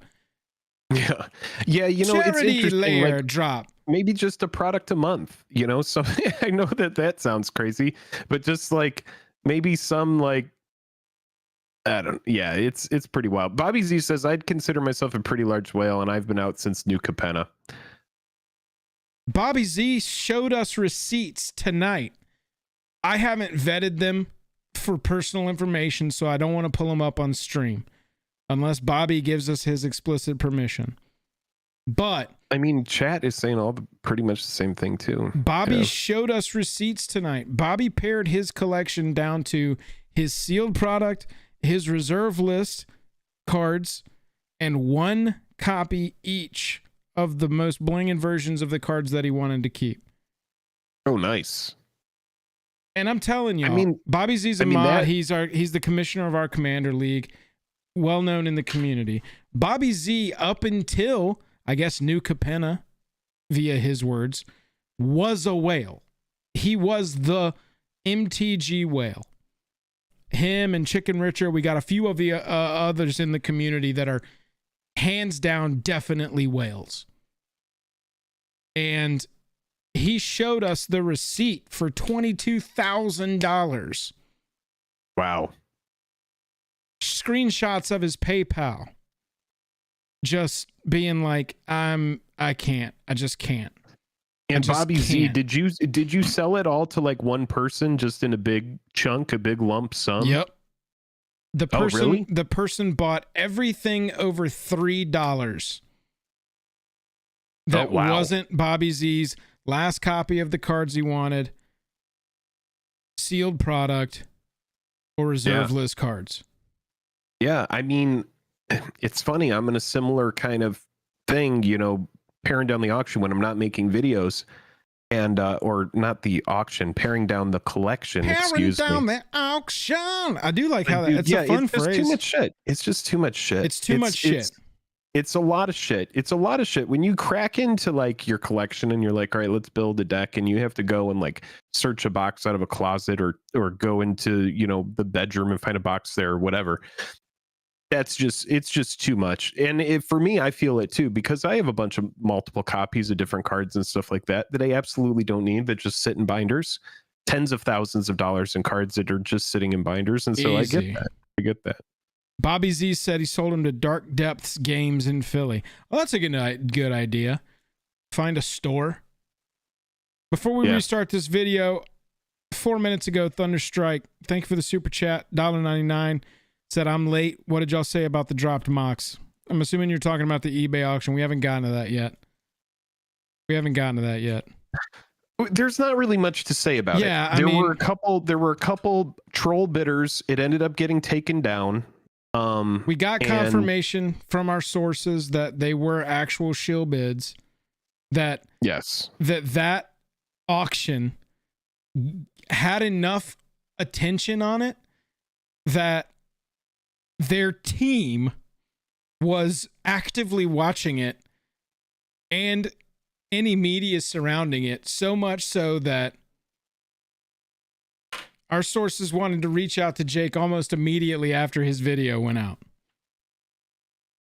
Yeah, you know, Charity it's interesting, layer like, drop. maybe just a product a month, you know. So I know that sounds crazy, but just like maybe some like, I don't, yeah, it's pretty wild. Bobby Z says, I'd consider myself a pretty large whale, and I've been out since New Capenna. Bobby Z showed us receipts tonight. I haven't vetted them for personal information, so I don't want to pull them up on stream unless Bobby gives us his explicit permission. But I mean, chat is saying pretty much the same thing too. Bobby showed us receipts tonight. Bobby pared his collection down to his sealed product, his reserve list cards, and 1 copy each of the most blingin' versions of the cards that he wanted to keep. Oh, nice. And I'm telling you, I mean, Bobby Z's a mod. He's the commissioner of our Commander League, well known in the community. Bobby Z, up until I guess New Capenna, via his words, was a whale. He was the MTG whale. Him and Chicken Richard, we got a few of the others in the community that are hands down definitely whales. And he showed us the receipt for $22,000. Wow. Screenshots of his PayPal. Just being like, I just can't. And Bobby Z, did you sell it all to like one person, just in a big chunk, a big lump sum? Yep. The person, really? The person bought everything over $3 that wasn't Bobby Z's last copy of the cards he wanted, sealed product, or reserve list cards. Yeah, I mean, it's funny. I'm in a similar kind of thing, you know, paring down the auction when I'm not making videos, and or not the auction, paring down the collection. Paring down the auction. I do like how that's a fun phrase. It's too much shit. It's just too much shit. It's too much shit. It's a lot of shit. It's a lot of shit. When you crack into like your collection and you're like, all right, let's build a deck, and you have to go and like search a box out of a closet or go into, you know, the bedroom and find a box there or whatever. It's just too much. And for me, I feel it too, because I have a bunch of multiple copies of different cards and stuff like that I absolutely don't need, that just sit in binders, tens of thousands of dollars in cards that are just sitting in binders. And so Easy. I get that. Bobby Z said he sold him to Dark Depths Games in Philly. Well, that's a good idea. find a store. Before we restart this video, 4 minutes ago, Thunderstrike, thank you for the super chat, $1.99, said, I'm late. What did y'all say about the dropped mocks? I'm assuming you're talking about the eBay auction. We haven't gotten to that yet. There's not really much to say about it. There were a couple troll bidders. It ended up getting taken down. We got confirmation from our sources that they were actual shill bids. That auction had enough attention on it that their team was actively watching it and any media surrounding it, so much so that our sources wanted to reach out to Jake almost immediately after his video went out.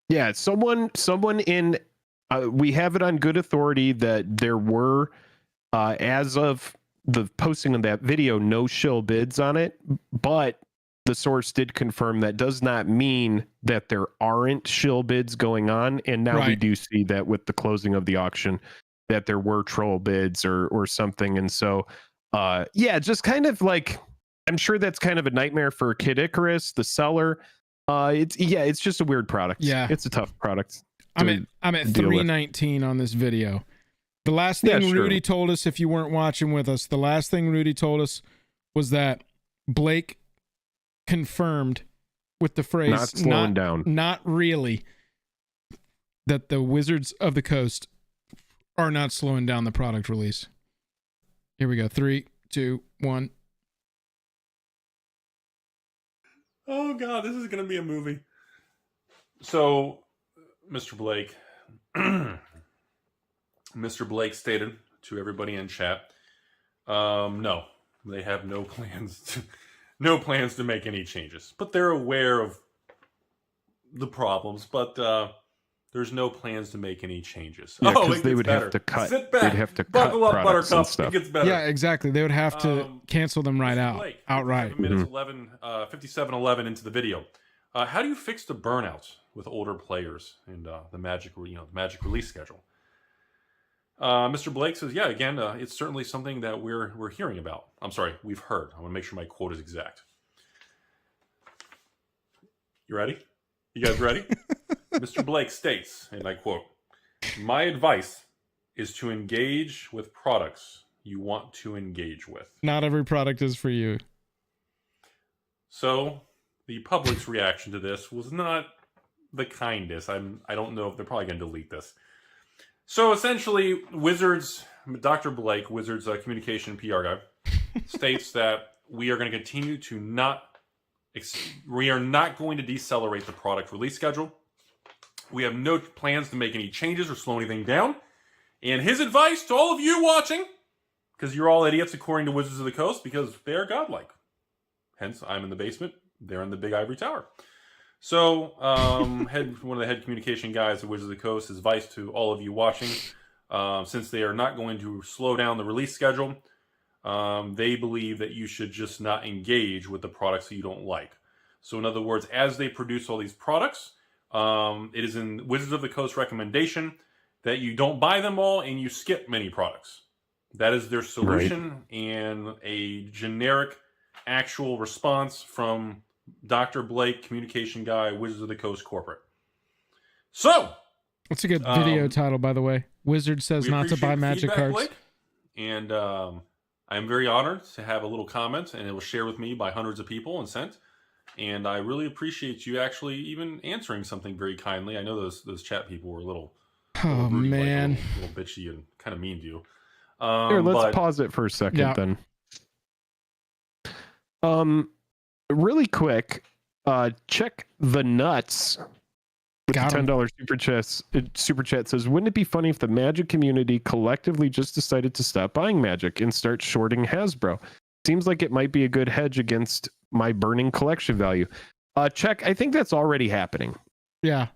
Yeah, someone in we have it on good authority that there were as of the posting of that video no shill bids on it, but the source did confirm that does not mean that there aren't shill bids going on, and now we do see that with the closing of the auction that there were troll bids or something. And so just kind of like, I'm sure that's kind of a nightmare for Kid Icarus, the seller. It's just a weird product. Yeah, it's a tough product. I'm at 319 on this video. The last thing Rudy told us, if you weren't watching with us, the last thing Rudy told us was that Blake confirmed with the phrase not slowing down, not really, that the Wizards of the Coast are not slowing down the product release. Here we go. 3, 2, 1. Oh God, this is gonna be a movie. So, Mr. Blake, Mr. Blake stated to everybody in chat, no, they have no plans to make any changes, but they're aware of the problems, but there's no plans to make any changes. Yeah, because they would have to cut. Sit back. They'd have to buckle cut up, products Buttercup. and stuff. It gets better. Yeah, exactly. They would have to cancel them right Blake, outright. 57:11 into the video. How do you fix the burnout with older players and the Magic release schedule? Mr. Blake says, yeah, again, it's certainly something that we're hearing about. I'm sorry, we've heard. I want to make sure my quote is exact. You ready? You guys ready? Mr. Blake states, and I quote, my advice is to engage with products you want to engage with. Not every product is for you. So the public's reaction to this was not the kindest. I don't know if they're probably going to delete this. So essentially, Wizards, Dr. Blake, Wizards communication PR guy, states that we are going to continue to we are not going to decelerate the product release schedule. We have no plans to make any changes or slow anything down. And his advice to all of you watching, because you're all idiots according to Wizards of the Coast, because they are godlike. Hence, I'm in the basement. They're in the big ivory tower. So, one of the head communication guys at Wizards of the Coast, his advice to all of you watching, since they are not going to slow down the release schedule, they believe that you should just not engage with the products that you don't like. So, in other words, as they produce all these products, it is in Wizards of the Coast recommendation that you don't buy them all and you skip many products. That is their solution and a generic actual response from Dr. Blake, communication guy, Wizards of the Coast corporate. So, that's a good video title, by the way. Wizard says not to buy Magic cards. Blake, and I'm very honored to have a little comment, and it was shared with me by hundreds of people and sent. And I really appreciate you actually even answering something very kindly. I know those chat people were a little rude, man, like a little bitchy and kind of mean to you. Here, let's pause it for a second then. Really quick, check the nuts. With the $10 super chat says, wouldn't it be funny if the Magic community collectively just decided to stop buying Magic and start shorting Hasbro? Seems like it might be a good hedge against my burning collection value. Check, I think that's already happening. Yeah.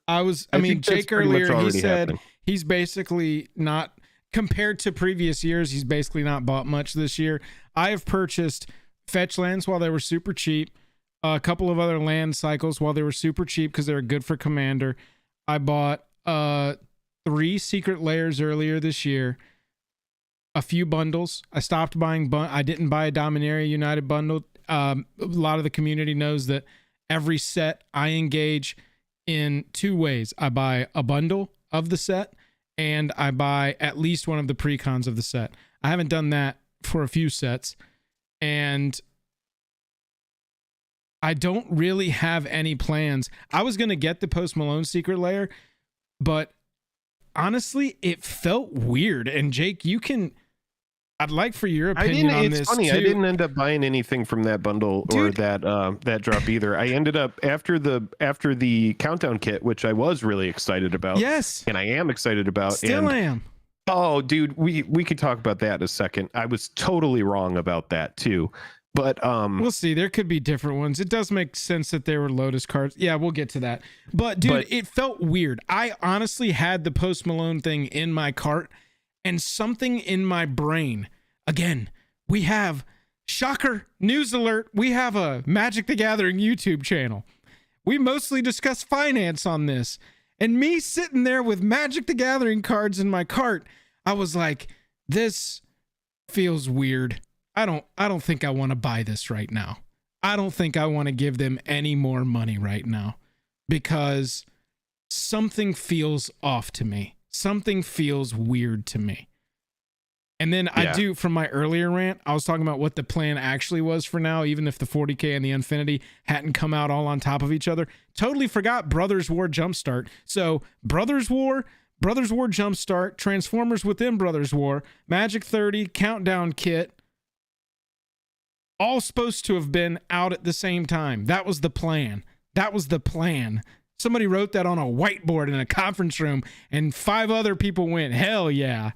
I mean, Jake earlier, he said he's basically not, compared to previous years, he's basically not bought much this year. I have purchased fetch lands while they were super cheap. A couple of other land cycles while they were super cheap because they were good for Commander. I bought 3 secret layers earlier this year, a few bundles. I stopped buying I didn't buy a Dominaria United bundle. A lot of the community knows that every set I engage in 2 ways. I buy a bundle of the set and I buy at least one of the precons of the set. I haven't done that for a few sets, and I don't really have any plans. I was going to get the Post Malone secret layer, but honestly, it felt weird. And Jake, I'd like for your opinion on this. It's funny. too. I didn't end up buying anything from that bundle or that drop either. I ended up after the countdown kit, which I was really excited about. Yes, and I am excited about. Still am. Oh, dude, we could talk about that in a second. I was totally wrong about that too. But we'll see. There could be different ones. It does make sense that they were Lotus cards. Yeah, we'll get to that. But dude, it felt weird. I honestly had the Post Malone thing in my cart, and something in my brain. Again, we have, shocker, news alert, we have a Magic the Gathering YouTube channel. We mostly discuss finance on this. And me sitting there with Magic the Gathering cards in my cart, I was like, this feels weird. I don't think I want to buy this right now. I don't think I want to give them any more money right now, because something feels off to me. Something feels weird to me. And then I do, from my earlier rant, I was talking about what the plan actually was for now, even if the 40K and the Infinity hadn't come out all on top of each other. Totally forgot Brothers War Jumpstart. So Brothers War Jumpstart, Transformers within Brothers War, Magic 30, Countdown Kit, all supposed to have been out at the same time. That was the plan. Somebody wrote that on a whiteboard in a conference room, and 5 other people went, hell yeah.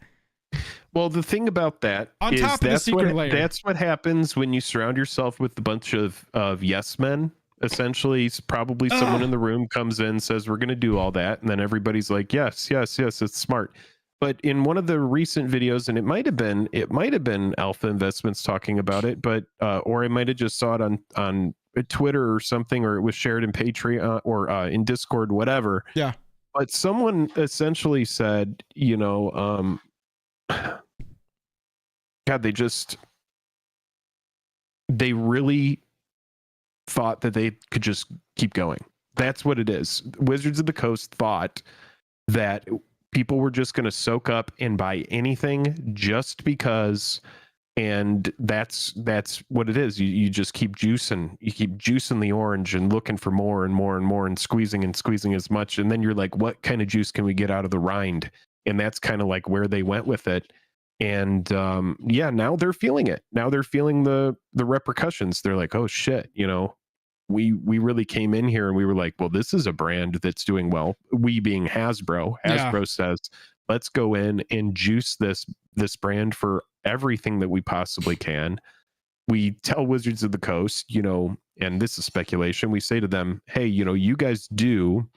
Well, the thing about that on is top of the secret layer. That's what happens when you surround yourself with a bunch of yes men. Essentially, probably someone in the room comes in, says, we're going to do all that. And then everybody's like, yes, it's smart. But in one of the recent videos, and it might have been Alpha Investments talking about it, but or I might have just saw it on Twitter or something, or it was shared in Patreon or in Discord, whatever. Yeah. But someone essentially said, God, they really thought that they could just keep going. That's what it is. Wizards of the Coast thought that people were just going to soak up and buy anything just because, and that's what it is. You just keep juicing. You keep juicing the orange and looking for more and more and more and squeezing as much. And then you're like, what kind of juice can we get out of the rind? And that's kind of like where they went with it. And now they're feeling it. Now they're feeling the repercussions. They're like, oh shit, we really came in here and we were like, well, this is a brand that's doing well. We being Hasbro. Hasbro says, let's go in and juice this brand for everything that we possibly can. We tell Wizards of the Coast, and this is speculation, we say to them, hey, you guys do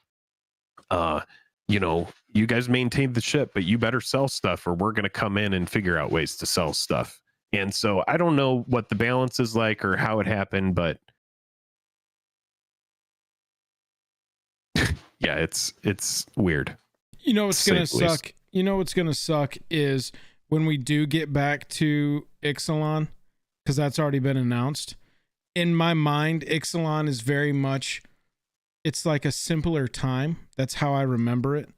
you guys maintain the ship, but you better sell stuff or we're going to come in and figure out ways to sell stuff. And so I don't know what the balance is like or how it happened, but yeah, it's weird. What's going to suck? What's going to suck is when we do get back to Ixalan, because that's already been announced. In my mind, Ixalan is very much, it's like a simpler time. That's how I remember it.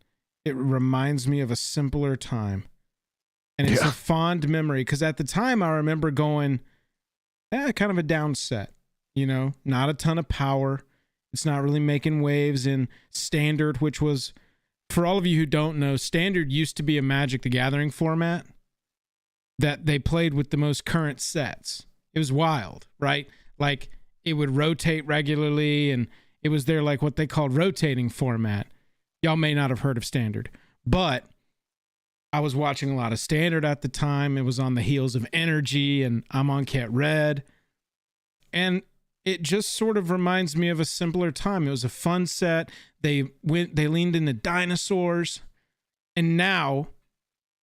It reminds me of a simpler time. And it's a fond memory, because at the time I remember going, kind of a down set, not a ton of power. It's not really making waves in Standard, which was, for all of you who don't know, Standard used to be a Magic the Gathering format that they played with the most current sets. It was wild, right? Like, it would rotate regularly, and it was their, like, what they called rotating format. Y'all may not have heard of Standard, but I was watching a lot of Standard at the time. It was on the heels of Energy and I'm on Cat Red. And it just sort of reminds me of a simpler time. It was a fun set. They leaned into dinosaurs. And now,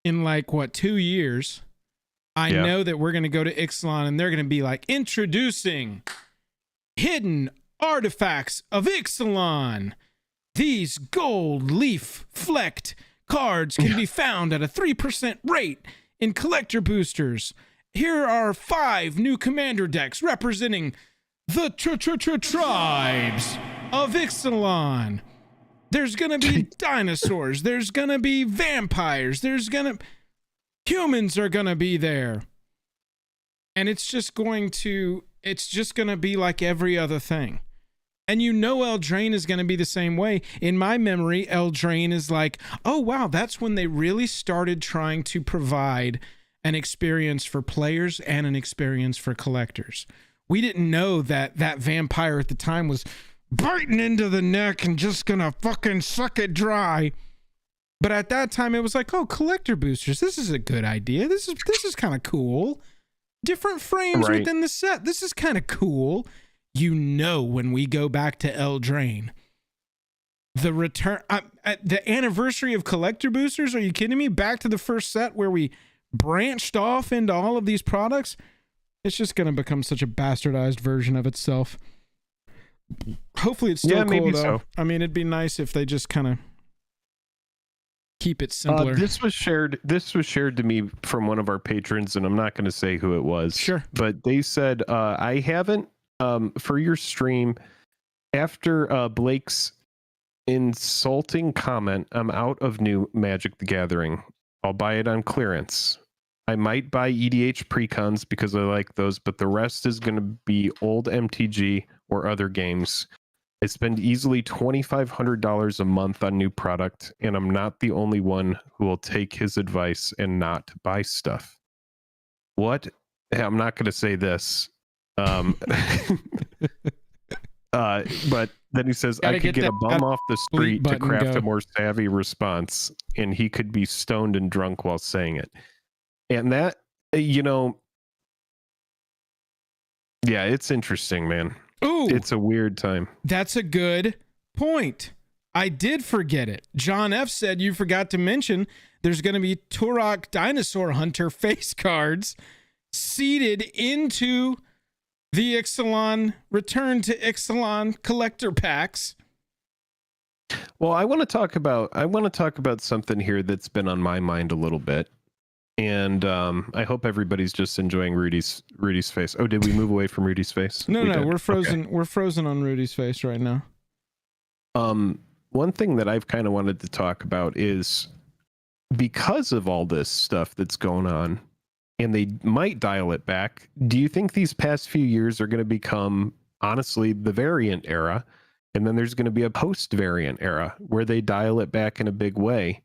in 2 years, I know that we're going to go to Ixalan and they're going to be like, introducing hidden artifacts of Ixalan. These gold leaf flecked cards can be found at a 3% rate in collector boosters. Here are 5 new commander decks representing the tribes of Ixalan. There's gonna be dinosaurs. There's gonna be vampires. Humans are gonna be there. And it's just gonna be like every other thing. And you know Eldraine is gonna be the same way. In my memory, Eldraine is like, oh wow, that's when they really started trying to provide an experience for players and an experience for collectors. We didn't know that vampire at the time was biting into the neck and just gonna fucking suck it dry. But at that time it was like, oh, collector boosters, this is a good idea. This is kind of cool. Different frames within the set. This is kind of cool. You know, when we go back to Eldraine, the return, the anniversary of collector boosters, are you kidding me? Back to the first set where we branched off into all of these products. It's just going to become such a bastardized version of itself. Hopefully it's still cool, maybe though. so. I mean, it'd be nice if they just kind of keep it simpler. This was shared to me from one of our patrons, and I'm not going to say who it was. Sure. But they said, I haven't, for your stream, after Blake's insulting comment, I'm out of new Magic the Gathering. I'll buy it on clearance. I might buy EDH precons because I like those, but the rest is going to be old MTG or other games. I spend easily $2,500 a month on new product, and I'm not the only one who will take his advice and not buy stuff. What? I'm not going to say this. But then he says, I could get a bum off the street to craft a more savvy response, and he could be stoned and drunk while saying it. And that, yeah, it's interesting, man. Ooh, it's a weird time. That's a good point. I did forget it. John F. said you forgot to mention there's going to be Turok Dinosaur Hunter face cards seeded into the Ixalan Return to Ixalan collector packs. Well, I want to talk about something here that's been on my mind a little bit. And I hope everybody's just enjoying Rudy's face. Oh, did we move away from Rudy's face? No, we're frozen. Okay. We're frozen on Rudy's face right now. One thing that I've kind of wanted to talk about is because of all this stuff that's going on, and they might dial it back. Do you think these past few years are going to become, honestly, the variant era, and then there's going to be a post-variant era where they dial it back in a big way?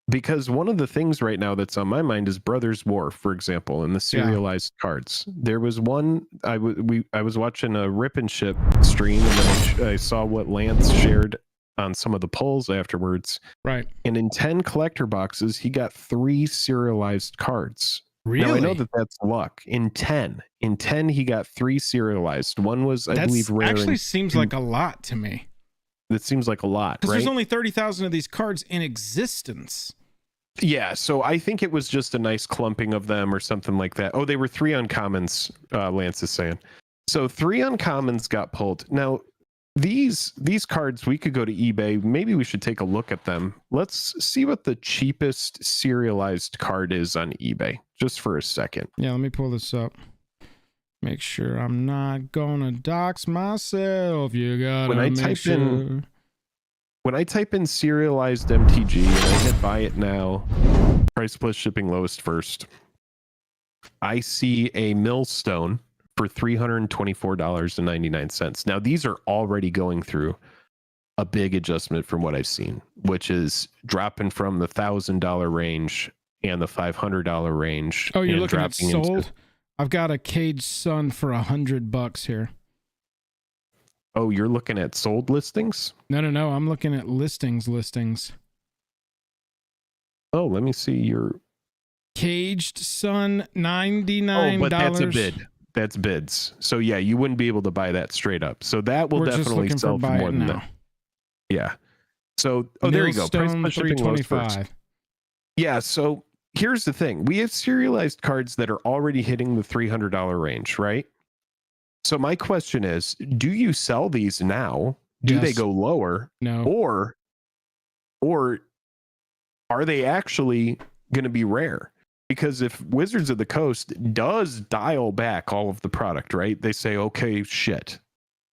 Because one of the things right now that's on my mind is Brothers War, for example, and the serialized cards. There was one, I was watching a Rip and Ship stream, and then I saw what Lance shared on some of the polls afterwards. Right. And in 10 collector boxes, he got 3 serialized cards. Really? Now, I know that that's luck. In 10, he got 3 serialized. One was, I believe, rare. Actually seems like a lot to me. That seems like a lot, because right? There's only 30,000 of these cards in existence. Yeah, so I think it was just a nice clumping of them or something like that. Oh, they were 3 uncommons, Lance is saying. So 3 uncommons got pulled. Now, these cards, we could go to eBay. Maybe we should take a look at them. Let's see what the cheapest serialized card is on eBay, just for a second. Yeah, let me pull this up. Make sure I'm not gonna dox myself. You gotta make sure. When I type in serialized MTG and I hit buy it now, price plus shipping lowest first, I see a millstone for $324.99. Now, these are already going through a big adjustment from what I've seen, which is dropping from the $1,000 range and the $500 range. Oh, you're looking at sold? I've got a Caged Sun for $100 here. Oh, you're looking at sold listings? No. I'm looking at listings. Oh, let me see your Caged Sun, $99. Oh, but that's a bid. That's bids. So yeah, you wouldn't be able to buy that straight up. So that will definitely sell for more than that. Yeah. So there you go. Price plus shipping lowest first. Yeah. So here's the thing: we have serialized cards that are already hitting the $300 range, right? So my question is, do you sell these now? Do they go lower? No. Or are they actually going to be rare? Because if Wizards of the Coast does dial back all of the product, right? They say, okay, shit,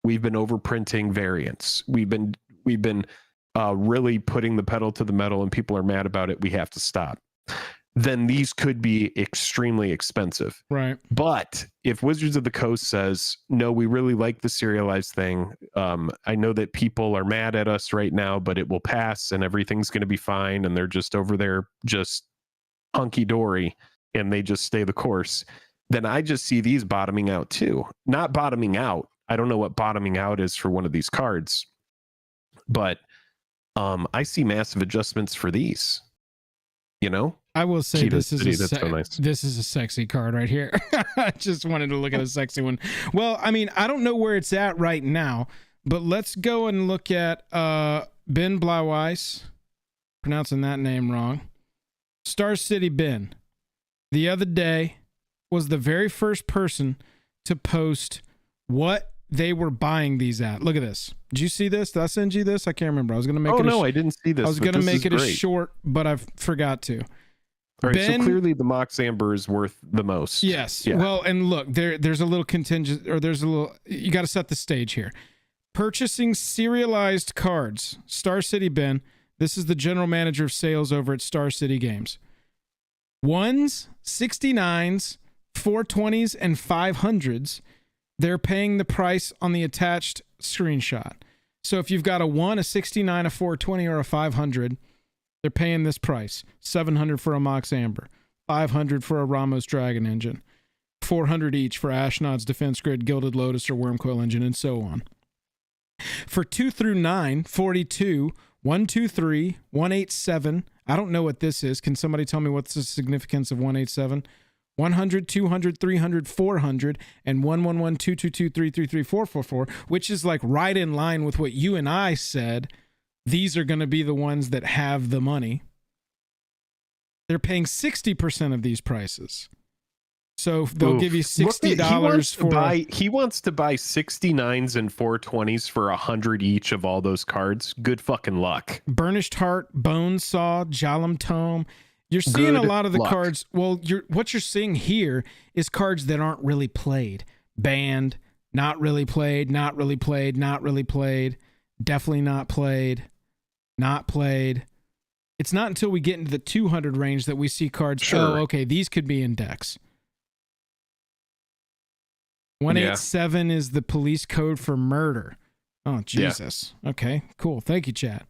we've been overprinting variants. We've been really putting the pedal to the metal, and people are mad about it. We have to stop. Then these could be extremely expensive. Right. But if Wizards of the Coast says, no, we really like the serialized thing. I know that people are mad at us right now, but it will pass and everything's going to be fine. And they're just over there, just hunky dory, and they just stay the course. Then I just see these bottoming out too. Not bottoming out. I don't know what bottoming out is for one of these cards, but I see massive adjustments for these. You know, I will say Cheetah this is City, that's so nice. This is a sexy card right here. I just wanted to look at a sexy one. Well, I mean, I don't know where it's at right now, but let's go and look at Ben Blauweiss, pronouncing that name wrong. Star City Ben, the other day, was the very first person to post what they were buying these at. Look at this. Did you see this? Did I send you this? I can't remember. I was going to make it. I didn't see this. I was going to make it a short, but I forgot to. All right, so clearly the Mox Amber is worth the most. Yes. Yeah. Well, and look, there's a little contingent, or there's a little, you got to set the stage here. Purchasing serialized cards. Star City Ben. This is the general manager of sales over at Star City Games. 1s, 69s, 420s, and 500s. They're paying the price on the attached screenshot. So if you've got a 1, a 69, a 420, or a 500, they're paying this price. $700 for a Mox Amber, $500 for a Ramos Dragon Engine, $400 each for Ashnod's Defense Grid, Gilded Lotus, or Wormcoil Engine, and so on. For 2 through 9, 42, 123, 187. I don't know what this is. Can somebody tell me what's the significance of 187? 100, 200, 300, 400, and 111, 222, 333, 444, which is like right in line with what you and I said. These are going to be the ones that have the money. They're paying 60% of these prices. So they'll give you $60 for... He wants to buy 69s and 420s for 100 each of all those cards. Good fucking luck. Burnished Heart, Bone Saw, Jalam Tome. You're seeing a lot of the cards. Well, what you're seeing here is cards that aren't really played. Banned, not really played, not really played, not really played, definitely not played, not played. It's not until we get into the 200 range that we see cards. Sure. Oh, okay, these could be in decks. 187 is the police code for murder. Oh, Jesus. Yeah. Okay, cool. Thank you, chat.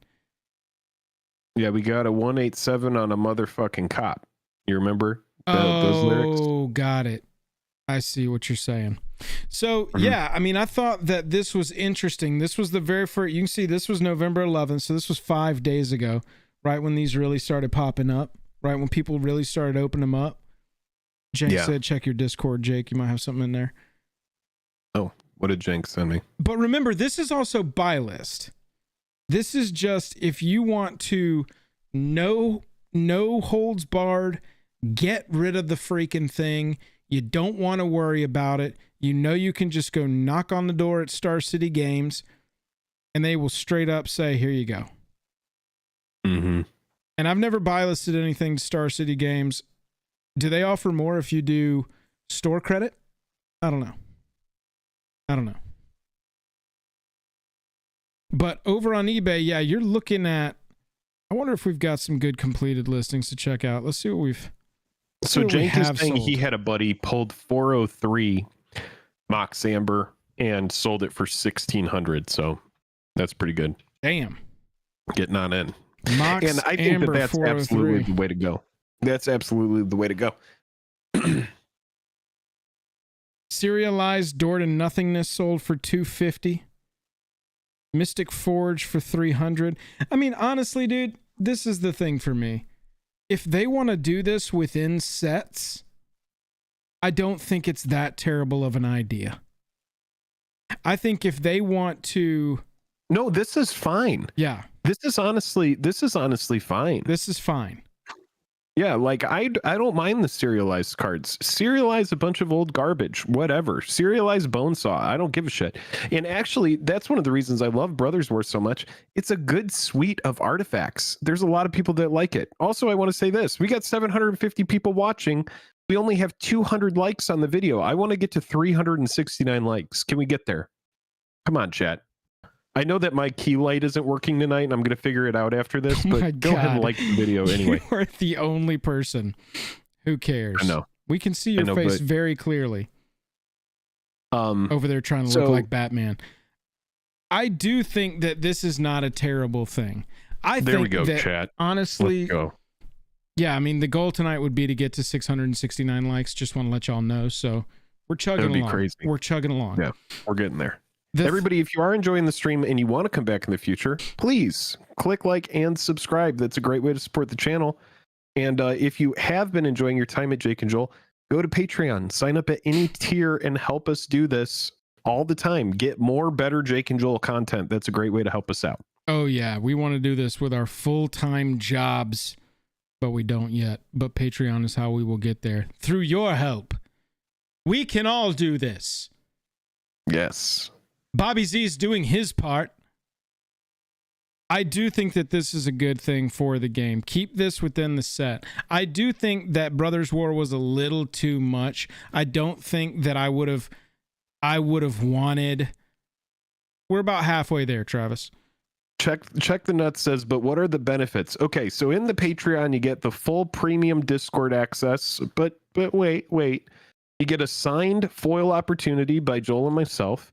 Yeah, we got a 187 on a motherfucking cop. You remember those lyrics? Oh, got it. I see what you're saying. So, yeah, I mean, I thought that this was interesting. This was the very first, you can see this was November 11th, so this was 5 days ago, right when these really started popping up, right when people really started opening them up. Jake said, check your Discord, Jake. You might have something in there. Oh, what did Jenk send me? But remember, this is also buy list. This is just if you want to no holds barred, get rid of the freaking thing. You don't want to worry about it. You know you can just go knock on the door at Star City Games, and they will straight up say, here you go. Mm-hmm. And I've never buy listed anything to Star City Games. Do they offer more if you do store credit? I don't know. But over on eBay, yeah, you're looking at... I wonder if we've got some good completed listings to check out. Let's see what we've... So Jake is saying he had a buddy pulled 403 Mox Amber and sold it for $1,600. So that's pretty good. Damn. Getting on in. Mox and I think Amber that's absolutely the way to go. That's absolutely the way to go. Serialized Door to Nothingness sold for $250. Mystic Forge for $300. I mean, honestly, dude, this is the thing for me. If they want to do this within sets, I don't think it's that terrible of an idea. I think if they want to... No, this is fine. Yeah. This is honestly fine. This is fine. Yeah, like I don't mind the serialized cards. Serialize a bunch of old garbage, whatever. Serialize Bonesaw. I don't give a shit. And actually, that's one of the reasons I love Brothers War so much. It's a good suite of artifacts. There's a lot of people that like it. Also, I want to say this. We got 750 people watching. We only have 200 likes on the video. I want to get to 369 likes. Can we get there? Come on, chat. I know that my key light isn't working tonight, and I'm going to figure it out after this, but go ahead and like the video anyway. You are the only person who cares. I know. We can see your face very clearly. Over there trying to look like Batman. I do think that this is not a terrible thing. There we go, chat. Honestly, let's go. Yeah, I mean, the goal tonight would be to get to 669 likes. Just want to let y'all know. So we're chugging along. That would be crazy. We're chugging along. Yeah, we're getting there. Everybody, if you are enjoying the stream and you want to come back in the future, please click like and subscribe. That's a great way to support the channel. And if you have been enjoying your time at Jake and Joel, go to Patreon, sign up at any tier, and help us do this all the time. Get more better Jake and Joel content. That's a great way to help us out. Oh, yeah. We want to do this with our full-time jobs, but we don't yet. But Patreon is how we will get there. Through your help. We can all do this. Yes. Bobby Z is doing his part. I do think that this is a good thing for the game. Keep this within the set. I do think that Brothers War was a little too much. I don't think that I would have wanted. We're about halfway there, Travis. Check the nuts says, but what are the benefits? Okay, so in the Patreon you get the full premium Discord access, but wait. You get a signed foil opportunity by Joel and myself.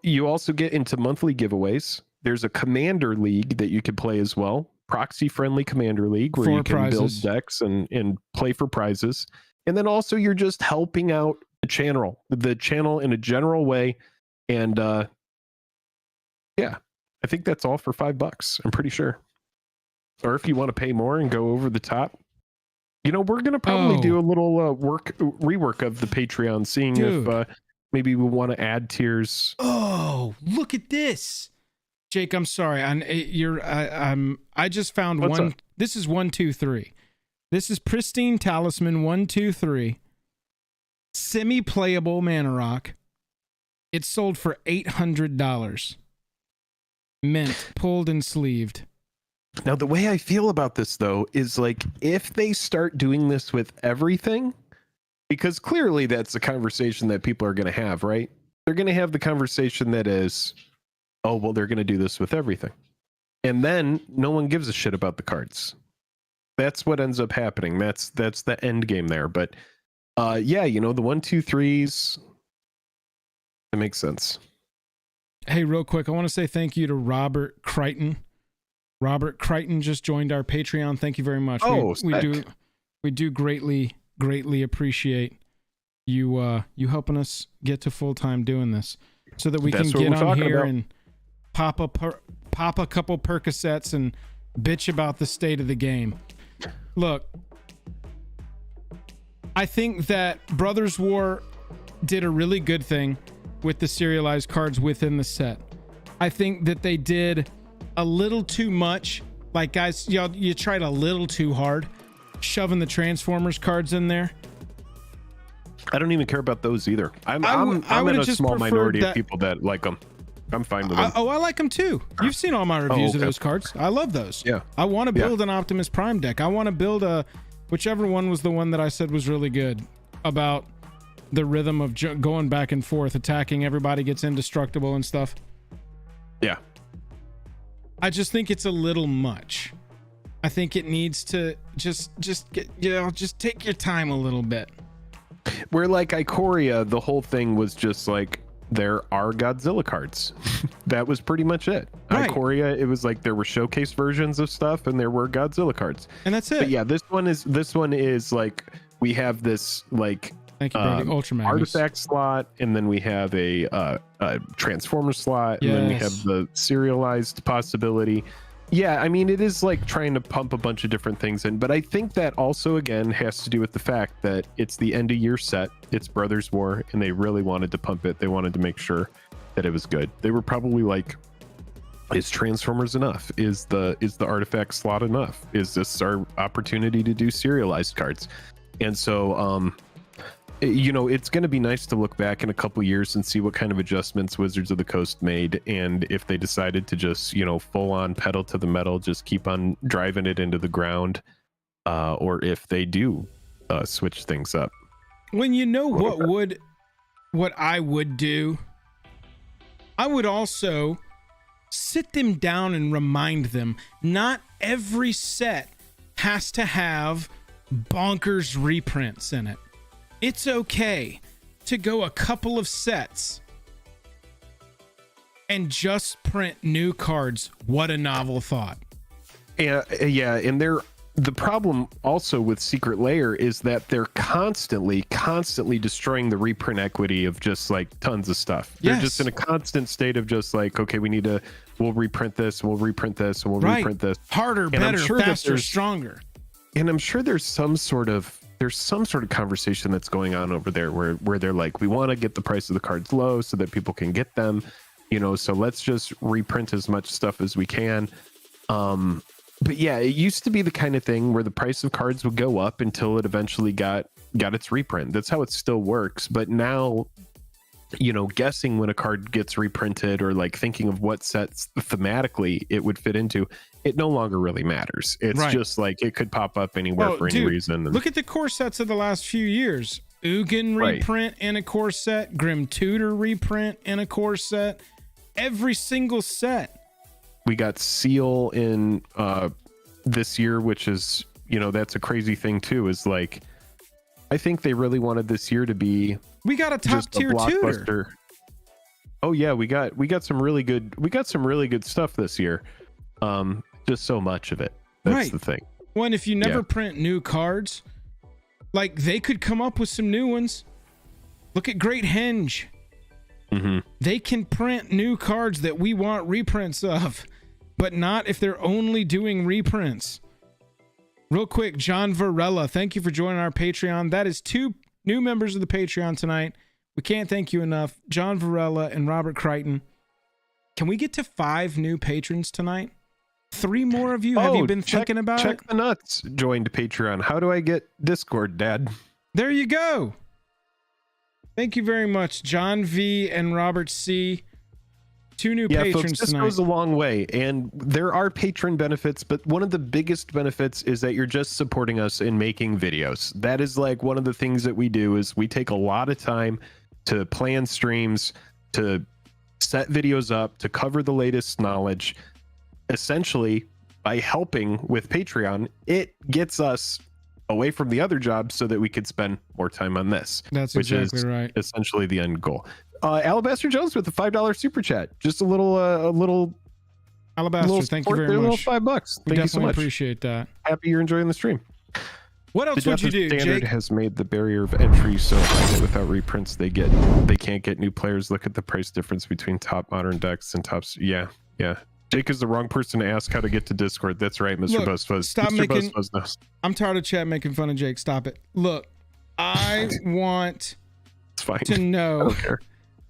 You also get into monthly giveaways. There's a commander league that you can play as well. Proxy friendly commander league where you can build decks and play for prizes. And then also you're just helping out the channel in a general way. And yeah, I think that's all for $5. I'm pretty sure. Or if you want to pay more and go over the top, we're going to probably do a little rework of the Patreon, seeing if maybe we want to add tiers. Oh, look at this. Jake, I'm sorry. I just found What's one. up? This is 1, 2, 3. This is Pristine Talisman 1, 2, 3. Semi-playable Mana Rock. It's sold for $800. Mint, pulled and sleeved. Now, the way I feel about this, though, is like if they start doing this with everything, because clearly that's the conversation that people are going to have, right? They're going to have the conversation that is, oh, well, they're going to do this with everything. And then no one gives a shit about the cards. That's what ends up happening. That's the end game there. But yeah, the 1, 2, 3s, it makes sense. Hey, real quick, I want to say thank you to Robert Crichton. Robert Crichton just joined our Patreon. Thank you very much. Oh, we do greatly appreciate you helping us get to full time doing this, so that we can get on here and pop a couple Percocets and bitch about the state of the game. Look, I think that Brothers War did a really good thing with the serialized cards within the set. I think that they did a little too much. Like, guys, you tried a little too hard shoving the Transformers cards in there. I don't even care about those either. I'm in a small minority of people that like them. I'm fine with them. I like them too. You've seen all my reviews of those cards. I love those. Yeah. I want to build an Optimus Prime deck. I want to build whichever one was the one that I said was really good about the rhythm of going back and forth, attacking, everybody gets indestructible and stuff. Yeah. I just think it's a little much. I think it needs to just get, just take your time a little bit. Where like Ikoria, the whole thing was just like, there are Godzilla cards. That was pretty much it. Right. Ikoria, it was like there were showcase versions of stuff and there were Godzilla cards. And that's it. But yeah, this one is like, we have this like thank you, Brady. Ultra Magnus artifact slot, and then we have a Transformer slot, and then we have the serialized possibility. Yeah, I mean, it is like trying to pump a bunch of different things in, but I think that also, again, has to do with the fact that it's the end of year set, it's Brothers War, and they really wanted to pump it. They wanted to make sure that it was good. They were probably like, Is Transformers enough? Is the artifact slot enough? Is this our opportunity to do serialized cards? And so it's going to be nice to look back in a couple years and see what kind of adjustments Wizards of the Coast made, and if they decided to just full on pedal to the metal, just keep on driving it into the ground, or if they do switch things up. When what I would do, I would also sit them down and remind them not every set has to have bonkers reprints in it. It's okay to go a couple of sets and just print new cards. What a novel thought. Yeah, and the problem also with Secret Lair is that they're constantly destroying the reprint equity of just like tons of stuff. They're just in a constant state of just like, okay, we'll reprint this, we'll reprint this, and we'll reprint this. Harder, better, faster, stronger. And I'm sure there's some sort of conversation that's going on over there where they're like, we want to get the price of the cards low so that people can get them, so let's just reprint as much stuff as we can. But yeah, it used to be the kind of thing where the price of cards would go up until it eventually got its reprint. That's how it still works. But now, guessing when a card gets reprinted or like thinking of what sets thematically it would fit into, it no longer really matters. It's just like it could pop up anywhere for any reason. Look at the core sets of the last few years. Ugin reprint in a core set, Grim Tutor reprint in a core set, every single set. We got Seal in this year, which is, that's a crazy thing too, is like, I think they really wanted this year to be, we got a top tier tutor. Oh yeah, we got some really good stuff this year. Just so much of it. That's the thing. Well, if you never print new cards, like they could come up with some new ones. Look at Great Henge. Mm-hmm. They can print new cards that we want reprints of, but not if they're only doing reprints. Real quick, John Varela, thank you for joining our Patreon. That is 2 new members of the Patreon tonight. We can't thank you enough. John Varela and Robert Crichton. Can we get to 5 new patrons tonight? 3 more of you? Have you been thinking about it? Check the Nuts joined Patreon. How do I get Discord, Dad? There you go. Thank you very much, John V and Robert C. 2 new patrons folks, this tonight. goes a long way, and there are patron benefits, but one of the biggest benefits is that you're just supporting us in making videos. That is like one of the things that we do is we take a lot of time to plan streams, to set videos up, to cover the latest knowledge. Essentially, by helping with Patreon, it gets us away from the other jobs so that we could spend more time on this. That's which exactly is right. Essentially the end goal. Alabaster Jones with the $5 super chat. Just a little Alabaster, thank you very much. $5. Thank you so much. Appreciate that. Happy you're enjoying the stream. What else would you do, Standard Jake? has made the barrier of entry so high that without reprints they can't get new players. Look at the price difference between top modern decks and tops. Yeah. Jake is the wrong person to ask how to get to Discord. That's right, Mr. BuzzFuzz. Stop Mr. making. BuzzFuzz knows. I'm tired of chat making fun of Jake. Stop it. Look, I want It's fine. to know. I don't care.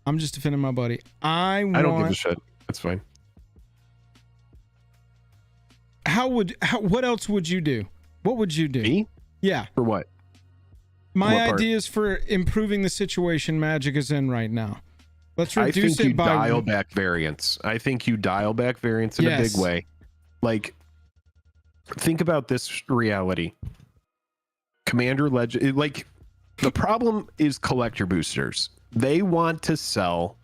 I'm just defending my buddy. I don't give a shit. That's fine. What else would you do? What would you do? Me? Yeah. For what? My What part? ideas for improving the situation Magic is in right now. Let's I reduce think you it by dial back variance. I think you dial back variance in a big way. Like, think about this reality. Commander Legend, like, the problem is collector boosters. They want to sell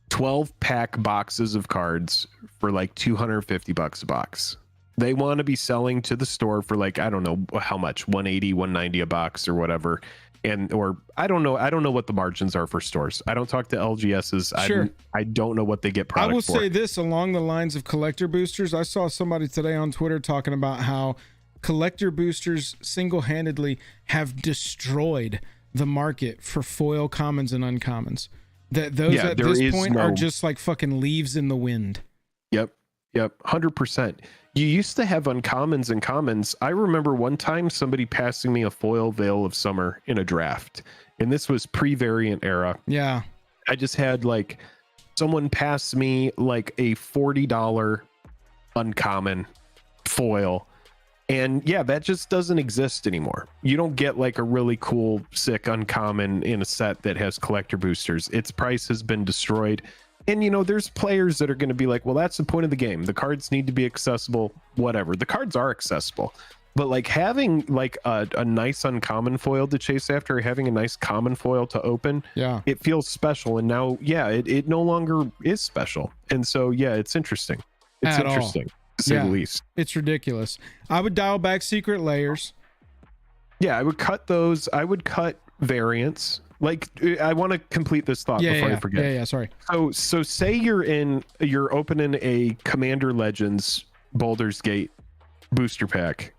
12-pack boxes of cards for like $250 a box. They want to be selling to the store for like, I don't know how much, 180, 190 a box or whatever. Or I don't know what the margins are for stores. I don't talk to LGSs. Sure. I don't know what they get product for. I will say this along the lines of collector boosters. I saw somebody today on Twitter talking about how collector boosters single-handedly have destroyed the market for foil commons and uncommons. That those at this point are just like fucking leaves in the wind. Yep. 100%. You used to have uncommons and commons. I remember one time somebody passing me a foil Veil of Summer in a draft, and this was pre-variant era. Yeah. I just had like someone passed me like a $40 uncommon foil. And yeah, that just doesn't exist anymore. You don't get like a really cool, sick uncommon in a set that has collector boosters. Its price has been destroyed. And you know, there's players that are going to be like, well, that's the point of the game. The cards need to be accessible, whatever. The cards are accessible. But like having like a nice uncommon foil to chase after, or having a nice common foil to open, Yeah, it feels special. And now, yeah, it no longer is special. And so, yeah, it's interesting. It's At all. interesting, to say the least. It's ridiculous. I would dial back secret layers. Yeah, I would cut those. I would cut variants. Like, I want to complete this thought before I forget. Yeah, sorry. So say you're opening a Commander Legends Baldur's Gate booster pack,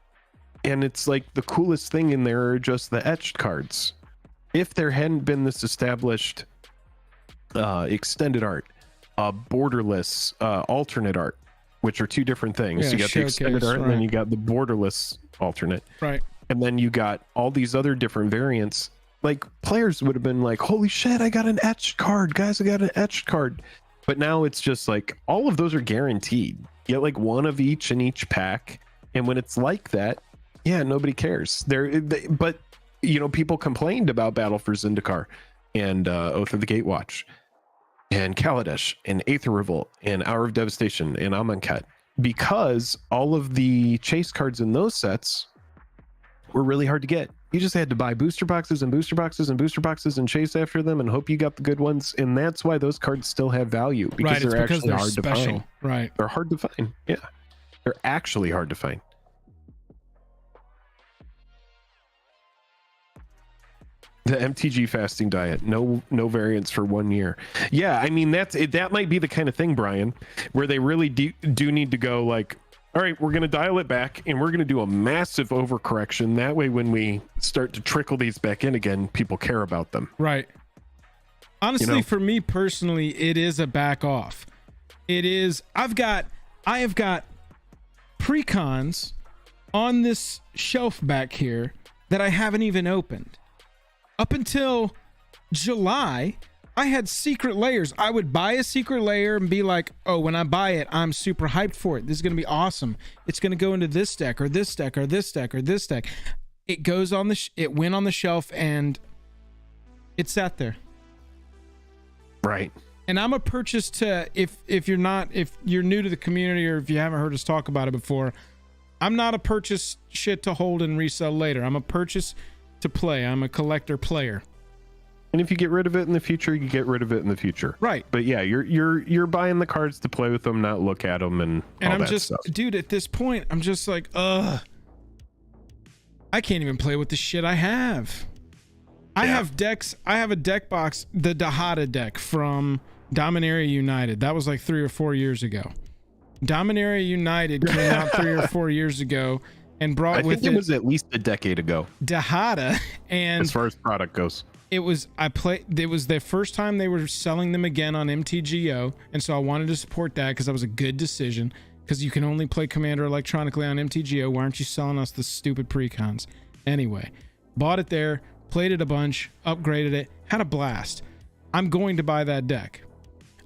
and it's like the coolest thing in there are just the etched cards. If there hadn't been this established extended art, borderless alternate art, which are two different things. Yeah, You got the extended art, right. and then you got the borderless alternate. Right. And then you got all these other different variants. Like, players would have been like, holy shit, I got an etched card. Guys, I got an etched card. But now it's just like, all of those are guaranteed. You get like one of each in each pack. And when it's like that, yeah, nobody cares. But, you know, people complained about Battle for Zendikar and Oath of the Gatewatch and Kaladesh and Aether Revolt and Hour of Devastation and Amonkhet, because all of the chase cards in those sets were really hard to get. You just had to buy booster boxes and booster boxes and booster boxes and chase after them and hope you got the good ones. And that's why those cards still have value, because Right, it's they're because actually they're hard special. to find. Right. They're hard to find. Yeah. They're actually hard to find. The MTG fasting diet, no variants for 1 year. Yeah, I mean, that might be the kind of thing, Brian, where they really do need to go like, all right, we're going to dial it back and we're going to do a massive overcorrection. That way, when we start to trickle these back in again, people care about them. Right. Honestly, You know? for me personally, it is a back off. It is. I have got precons on this shelf back here that I haven't even opened. Up until July, I had secret layers. I would buy a secret layer and be like, oh, when I buy it, I'm super hyped for it. This is going to be awesome. It's going to go into this deck or this deck or this deck or this deck. It goes on it went on the shelf and it sat there. Right. And I'm a purchase to, if you're new to the community or if you haven't heard us talk about it before, I'm not a purchase shit to hold and resell later. I'm a purchase to play. I'm a collector player. And if you get rid of it in the future, you get rid of it in the future. Right. But yeah, you're buying the cards to play with them, not look at them and all I'm that just, stuff. dude, at this point, I'm just like, I can't even play with the shit I have. I have decks. I have a deck box, the Dahada deck from Dominaria United. That was like 3 or 4 years ago. Dominaria United came out 3 or 4 years ago and brought with it was at least a decade ago, Dahada, and as far as product goes. it was the first time they were selling them again on MTGO, and so I wanted to support that because that was a good decision, because you can only play Commander electronically on MTGO. Why aren't you selling us the stupid precons? Anyway, bought it there, played it a bunch, upgraded it, had a blast. I'm going to buy that deck.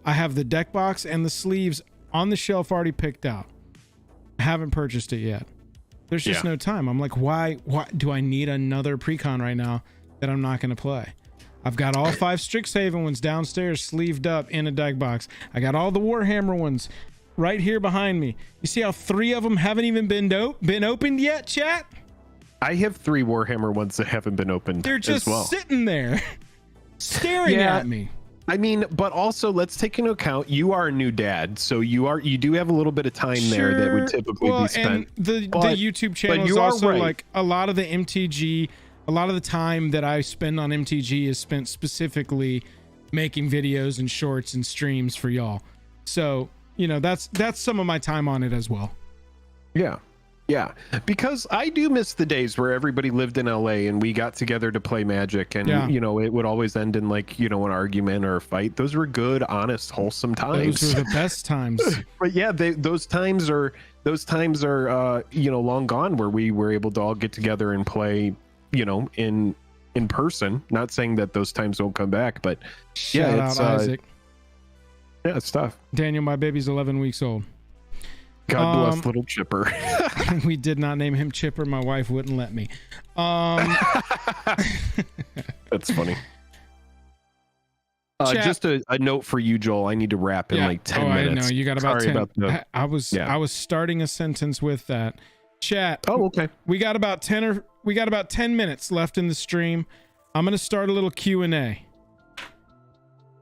I have the deck box and the sleeves on the shelf already picked out. I haven't purchased it yet. There's just no time. I'm like, why do I need another precon right now that I'm not going to play? I've got all 5 Strixhaven ones downstairs sleeved up in a deck box. I got all the Warhammer ones right here behind me. You see how 3 of them haven't even been opened yet, chat? I have 3 Warhammer ones that haven't been opened. They're just as well. sitting there staring at me. I mean, but also let's take into account you are a new dad, so you do have a little bit of time there that would typically be spent. And the YouTube channel is also like a lot of the MTG, a lot of the time that I spend on MTG is spent specifically making videos and shorts and streams for y'all. So, you know, that's some of my time on it as well. Yeah, because I do miss the days where everybody lived in LA and we got together to play Magic, and you know, it would always end in like, you know, an argument or a fight. Those were good, honest, wholesome times. Those were the best times. But yeah, those times are you know, long gone, where we were able to all get together and play, you know, in person. Not saying that those times won't come back, but Shout out Isaac. Yeah, it's tough. Daniel, my baby's 11 weeks old. God bless little Chipper. We did not name him Chipper. My wife wouldn't let me. That's funny. Just a note for you, Joel. I need to wrap in like 10 minutes. I know you got about Sorry 10. About the... I was starting a sentence with that. Chat. Oh, okay. We got about 10 minutes left in the stream. I'm gonna start a little Q&A.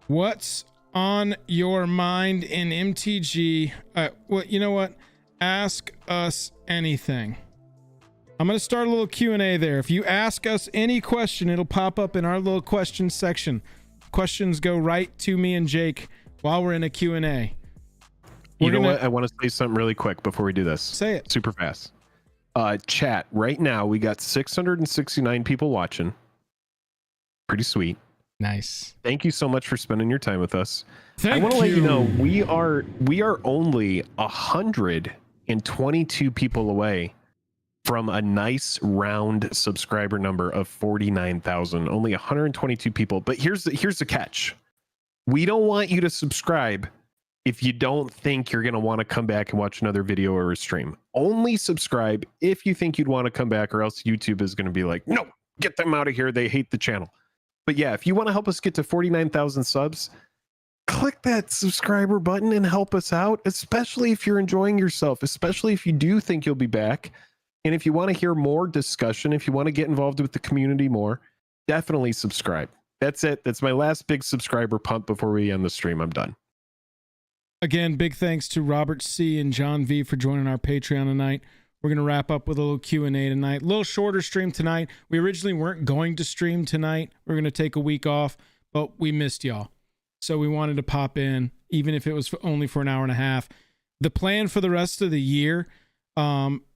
What's on your mind in MTG? Well, you know what? Ask us anything. I'm gonna start a little Q&A there. If you ask us any question, it'll pop up in our little question section. Questions go right to me and Jake while we're in a Q&A. You know what? I want to say something really quick before we do this. Say it. Super fast. Chat, right now we got 669 people watching. Pretty sweet. Nice. Thank you so much for spending your time with us. I want to let you know we are only 122 people away from a nice round subscriber number of 49,000. Only 122 people. But here's the catch. We don't want you to subscribe if you don't think you're going to want to come back and watch another video or a stream. Only subscribe if you think you'd want to come back, or else YouTube is going to be like, no, get them out of here. They hate the channel. But yeah, if you want to help us get to 49,000 subs, click that subscriber button and help us out, especially if you're enjoying yourself, especially if you do think you'll be back. And if you want to hear more discussion, if you want to get involved with the community more, definitely subscribe. That's it. That's my last big subscriber pump before we end the stream. I'm done. Again, big thanks to Robert C. and John V. for joining our Patreon tonight. We're going to wrap up with a little Q&A tonight. A little shorter stream tonight. We originally weren't going to stream tonight. We're going to take a week off, but we missed y'all. So we wanted to pop in, even if it was only for an hour and a half. The plan for the rest of the year,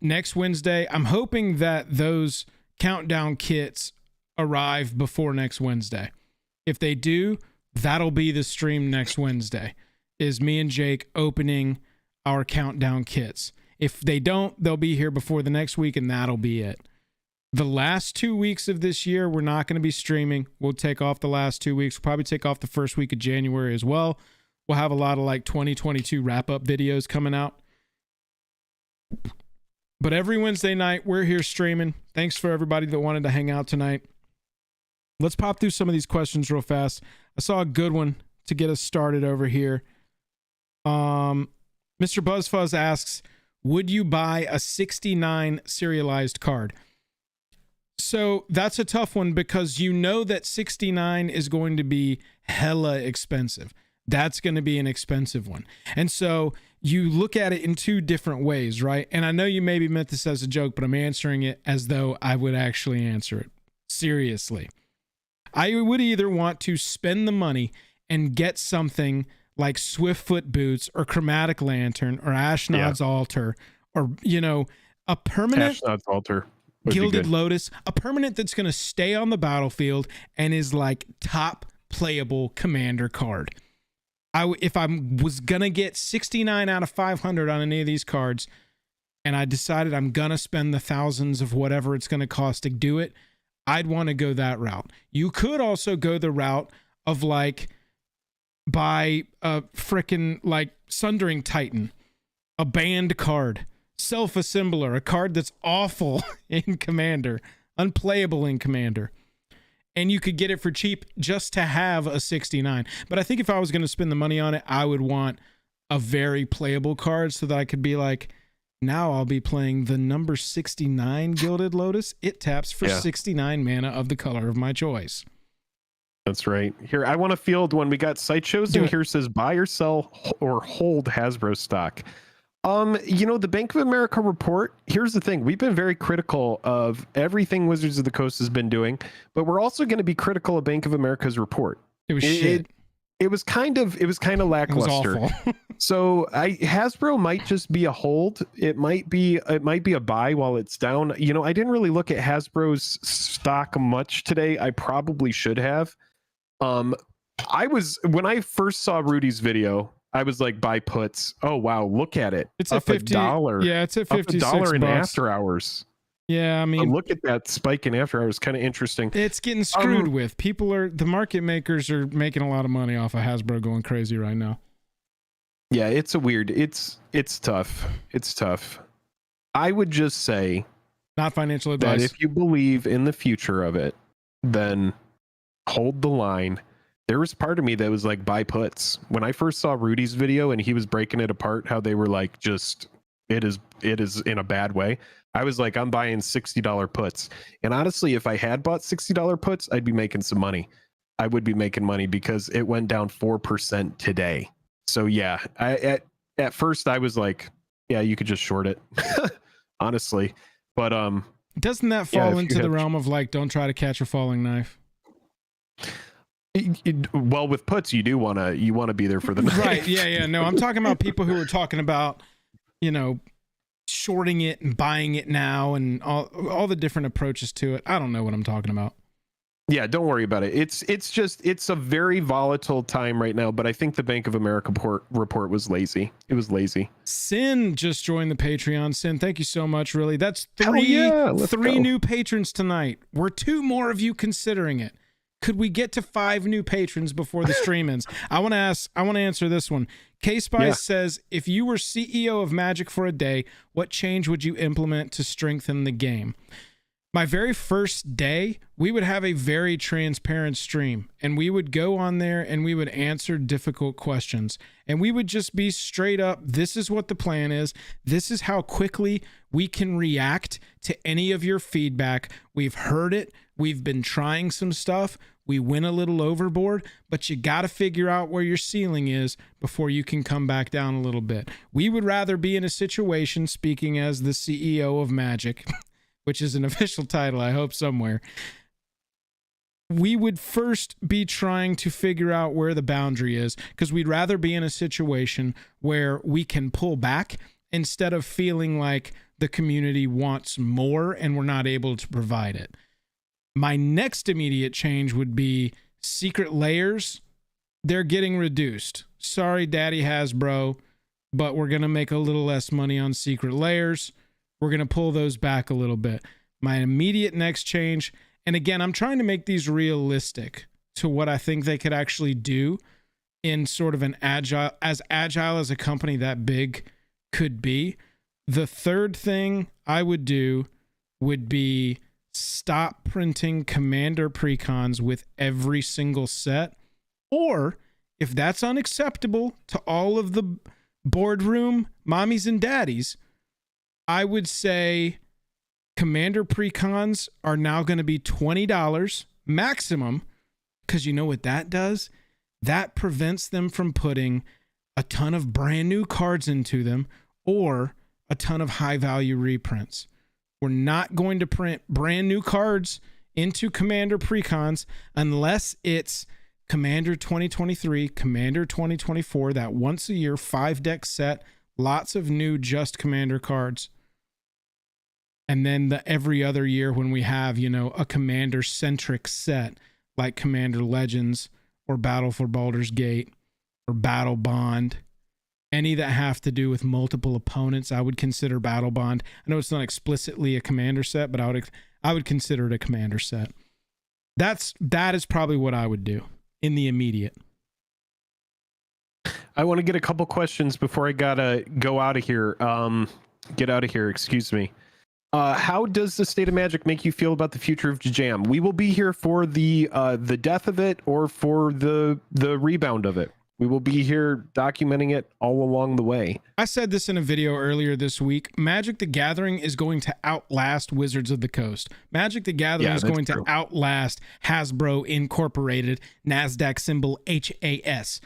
next Wednesday, I'm hoping that those countdown kits arrive before next Wednesday. If they do, that'll be the stream next Wednesday, is me and Jake opening our countdown kits. If they don't, they'll be here before the next week, and that'll be it. The last 2 weeks of this year, we're not going to be streaming. We'll take off the last 2 weeks. We'll probably take off the first week of January as well. We'll have a lot of like 2022 wrap-up videos coming out. But every Wednesday night, we're here streaming. Thanks for everybody that wanted to hang out tonight. Let's pop through some of these questions real fast. I saw a good one to get us started over here. Mr. Buzzfuzz asks, would you buy a 69 serialized card? So that's a tough one, because you know that 69 is going to be hella expensive. That's going to be an expensive one. And so you look at it in two different ways, right? And I know you maybe meant this as a joke, but I'm answering it as though I would actually answer it. Seriously. I would either want to spend the money and get something like Swiftfoot Boots or Chromatic Lantern or Ashnod's Altar, or, you know, a permanent Ashnod's Altar, Gilded Lotus, a permanent that's going to stay on the battlefield and is like top playable commander card. If I was going to get 69 out of 500 on any of these cards, and I decided I'm going to spend the thousands of whatever it's going to cost to do it, I'd want to go that route. You could also go the route of like, buy a frickin' like Sundering Titan, a banned card, Self-Assembler, a card that's awful in Commander, unplayable in Commander, and you could get it for cheap just to have a 69. But I think if I was going to spend the money on it, I would want a very playable card so that I could be like, now I'll be playing the number 69 Gilded Lotus. It taps for 69 mana of the color of my choice. That's right. Here, I want to field one. We got Site Shows in here says buy or sell or hold Hasbro stock. You know, the Bank of America report, here's the thing. We've been very critical of everything Wizards of the Coast has been doing, but we're also going to be critical of Bank of America's report. It was shit. It was kind of lackluster. It was awful. So Hasbro might just be a hold. It might be a buy while it's down. You know, I didn't really look at Hasbro's stock much today. I probably should have. When I first saw Rudy's video, I was like, buy puts. Oh wow, look at it. It's up $50. Yeah, it's at $56 in after hours. Yeah, I mean, look at that spike in after hours. Kind of interesting. It's getting screwed with. The market makers are making a lot of money off of Hasbro going crazy right now. Yeah, it's tough. It's tough. I would just say Not financial that advice. if you believe in the future of it, then hold the line. There was part of me that was like, buy puts. When I first saw Rudy's video and he was breaking it apart, how they were like, just it is in a bad way. I was like, I'm buying $60 puts. And honestly, if I had bought $60 puts, I'd be making some money. I would be making money because it went down 4% today. So yeah, at first I was like, yeah, you could just short it, honestly. But doesn't that fall into the realm of like, don't try to catch a falling knife? Well, with puts, you want to be there for the knife. Right? Yeah. No, I'm talking about people who are talking about, shorting it and buying it now and all the different approaches to it. I don't know what I'm talking about. Yeah, don't worry about it. It's a very volatile time right now, but I think the Bank of America report was lazy. It was lazy. Sin just joined the Patreon. Sin, thank you so much. Really, that's three new patrons tonight. Were 2 more of you considering it? Could we get to 5 new patrons before the stream ends? I want to answer this one. K-Spice says, if you were CEO of Magic for a day, what change would you implement to strengthen the game? My very first day, we would have a very transparent stream, and we would go on there and we would answer difficult questions, and we would just be straight up. This is what the plan is. This is how quickly we can react to any of your feedback. We've heard it. We've been trying some stuff. We went a little overboard, but you got to figure out where your ceiling is before you can come back down a little bit. We would rather be in a situation, speaking as the CEO of Magic, which is an official title, I hope, somewhere. We would first be trying to figure out where the boundary is, because we'd rather be in a situation where we can pull back instead of feeling like the community wants more and we're not able to provide it. My next immediate change would be secret layers. They're getting reduced. Sorry, Daddy Hasbro, but we're going to make a little less money on secret layers. We're going to pull those back a little bit. My immediate next change, and again, I'm trying to make these realistic to what I think they could actually do in sort of an agile as a company that big could be. The third thing I would do would be stop printing Commander precons with every single set. Or if that's unacceptable to all of the boardroom mommies and daddies, I would say Commander precons are now going to be $20 maximum, because you know what that does? That prevents them from putting a ton of brand new cards into them or a ton of high value reprints. We're not going to print brand new cards into Commander precons unless it's Commander 2023, Commander 2024, that once a year 5-deck set, lots of new just Commander cards. And then the every other year when we have, a Commander centric set like Commander Legends or Battle for Baldur's Gate or Battle Bond, any that have to do with multiple opponents, I would consider Battle Bond. I know it's not explicitly a Commander set, but I would consider it a Commander set. That is probably what I would do in the immediate. I want to get a couple questions before I gotta go out of here. Get out of here, excuse me. How does the state of Magic make you feel about the future of Jam? We will be here for the death of it or for the rebound of it. We will be here documenting it all along the way. I said this in a video earlier this week. Magic the Gathering is going to outlast Wizards of the Coast. Magic the Gathering is going to outlast Hasbro Incorporated, NASDAQ symbol HAS.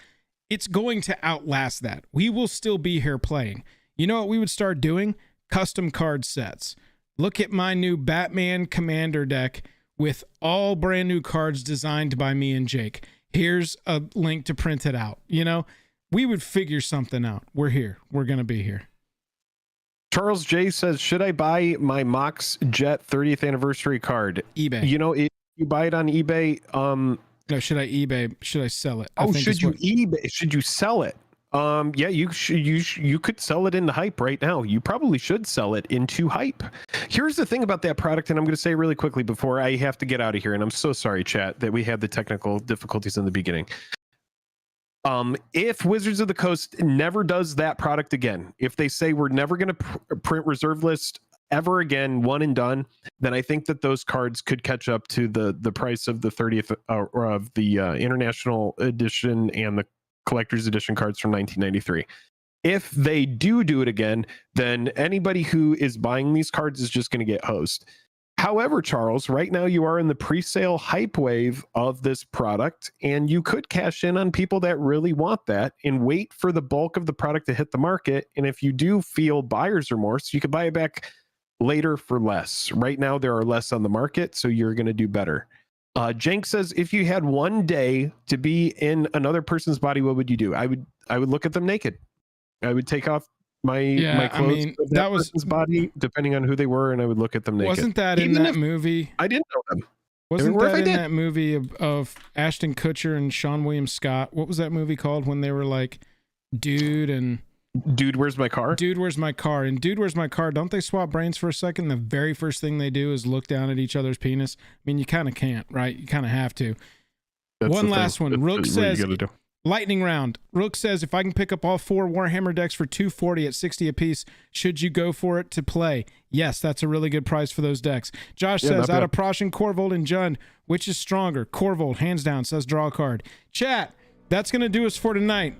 It's going to outlast that. We will still be here playing. You know what we would start doing? Custom card sets. Look at my new Batman Commander deck with all brand new cards designed by me and Jake. Here's a link to print it out. We would figure something out. We're here. We're going to be here. Charles J says, should I buy my Mox Jet 30th anniversary card? eBay. If you buy it on eBay, no, should I sell it? Should you sell it? Yeah, you could sell it into Hype right now. You probably should sell it into Hype. Here's the thing about that product, and I'm going to say really quickly before I have to get out of here, and I'm so sorry, chat, that we had the technical difficulties in the beginning. If Wizards of the Coast never does that product again, if they say we're never going to print reserve list ever again, one and done, then I think that those cards could catch up to the price of the 30th or of the International Edition and the Collector's Edition cards from 1993. If they do it again, then anybody who is buying these cards is just going to get hosed. However, Charles, right now you are in the pre-sale hype wave of this product, and you could cash in on people that really want that and wait for the bulk of the product to hit the market. And if you do feel buyer's remorse, you could buy it back later for less. Right now there are less on the market, so you're going to do better. Jenk says, if you had one day to be in another person's body, what would you do? I would look at them naked. I would take off my clothes of that person's body, depending on who they were, and I would look at them naked. Wasn't that in that movie? I didn't know them. Wasn't that in that movie of Ashton Kutcher and Sean William Scott? What was that movie called when they were like, Dude, Where's My Car? Dude, Where's My Car? And Dude, Where's My Car? Don't they swap brains for a second? The very first thing they do is look down at each other's penis. I mean, you kind of can't, right? You kind of have to. One last one. Rook says, lightning round. Rook says, if I can pick up all 4 Warhammer decks for $240 at $60 a piece, should you go for it to play? Yes, that's a really good price for those decks. Josh says, out of Proshin, Corvold, and Jund, which is stronger? Corvold, hands down, says draw a card. Chat, that's going to do us for tonight.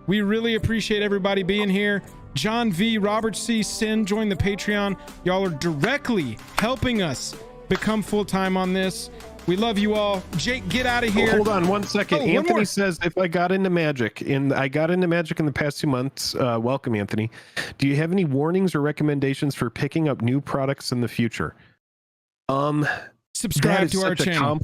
We really appreciate everybody being here. John V, Robert C, Sin joined the Patreon. Y'all are directly helping us become full-time on this. We love you all. Jake, get out of here. Hold on 1 second. Anthony says, if I got into Magic, and I got into Magic in the past 2 months, welcome, Anthony. Do you have any warnings or recommendations for picking up new products in the future? Subscribe to our channel.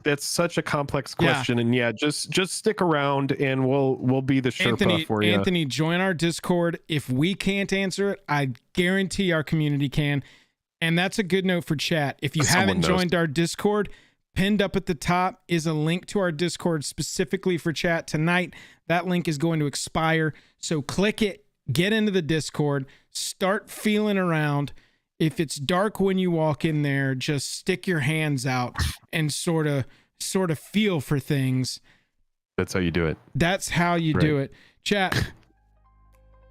That's such a complex question, and just stick around, and we'll be the Sherpa for you. Anthony, join our Discord. If we can't answer it, I guarantee our community can. And that's a good note for chat. If you haven't joined our Discord, pinned up at the top is a link to our Discord specifically for chat tonight. That link is going to expire. So click it, get into the Discord, start feeling around. If it's dark when you walk in there, just stick your hands out and sort of feel for things. That's how you do it. That's how you do it. Chat,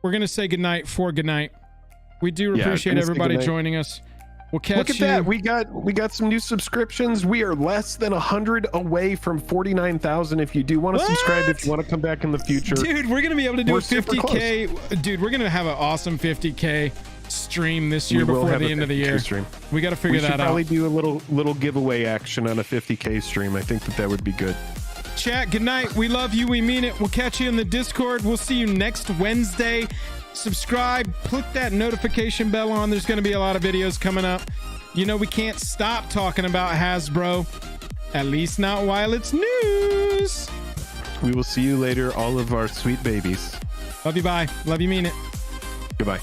we're going to say goodnight for goodnight. We do appreciate everybody joining us. We'll catch Look at that. We got some new subscriptions. We are less than 100 away from 49,000. If you do want to subscribe, if you want to come back in the future. Dude, we're going to be able to do a 50K. Dude, we're going to have an awesome 50K stream this year before the end of the year. Stream. We got to figure that out. We should probably do a little giveaway action on a 50K stream. I think that would be good. Chat, good night. We love you. We mean it. We'll catch you in the Discord. We'll see you next Wednesday. Subscribe, click that notification bell on. There's going to be a lot of videos coming up. You know, we can't stop talking about Hasbro, at least not while it's news. We will see you later, all of our sweet babies. Love you, bye. Love you, mean it. Goodbye.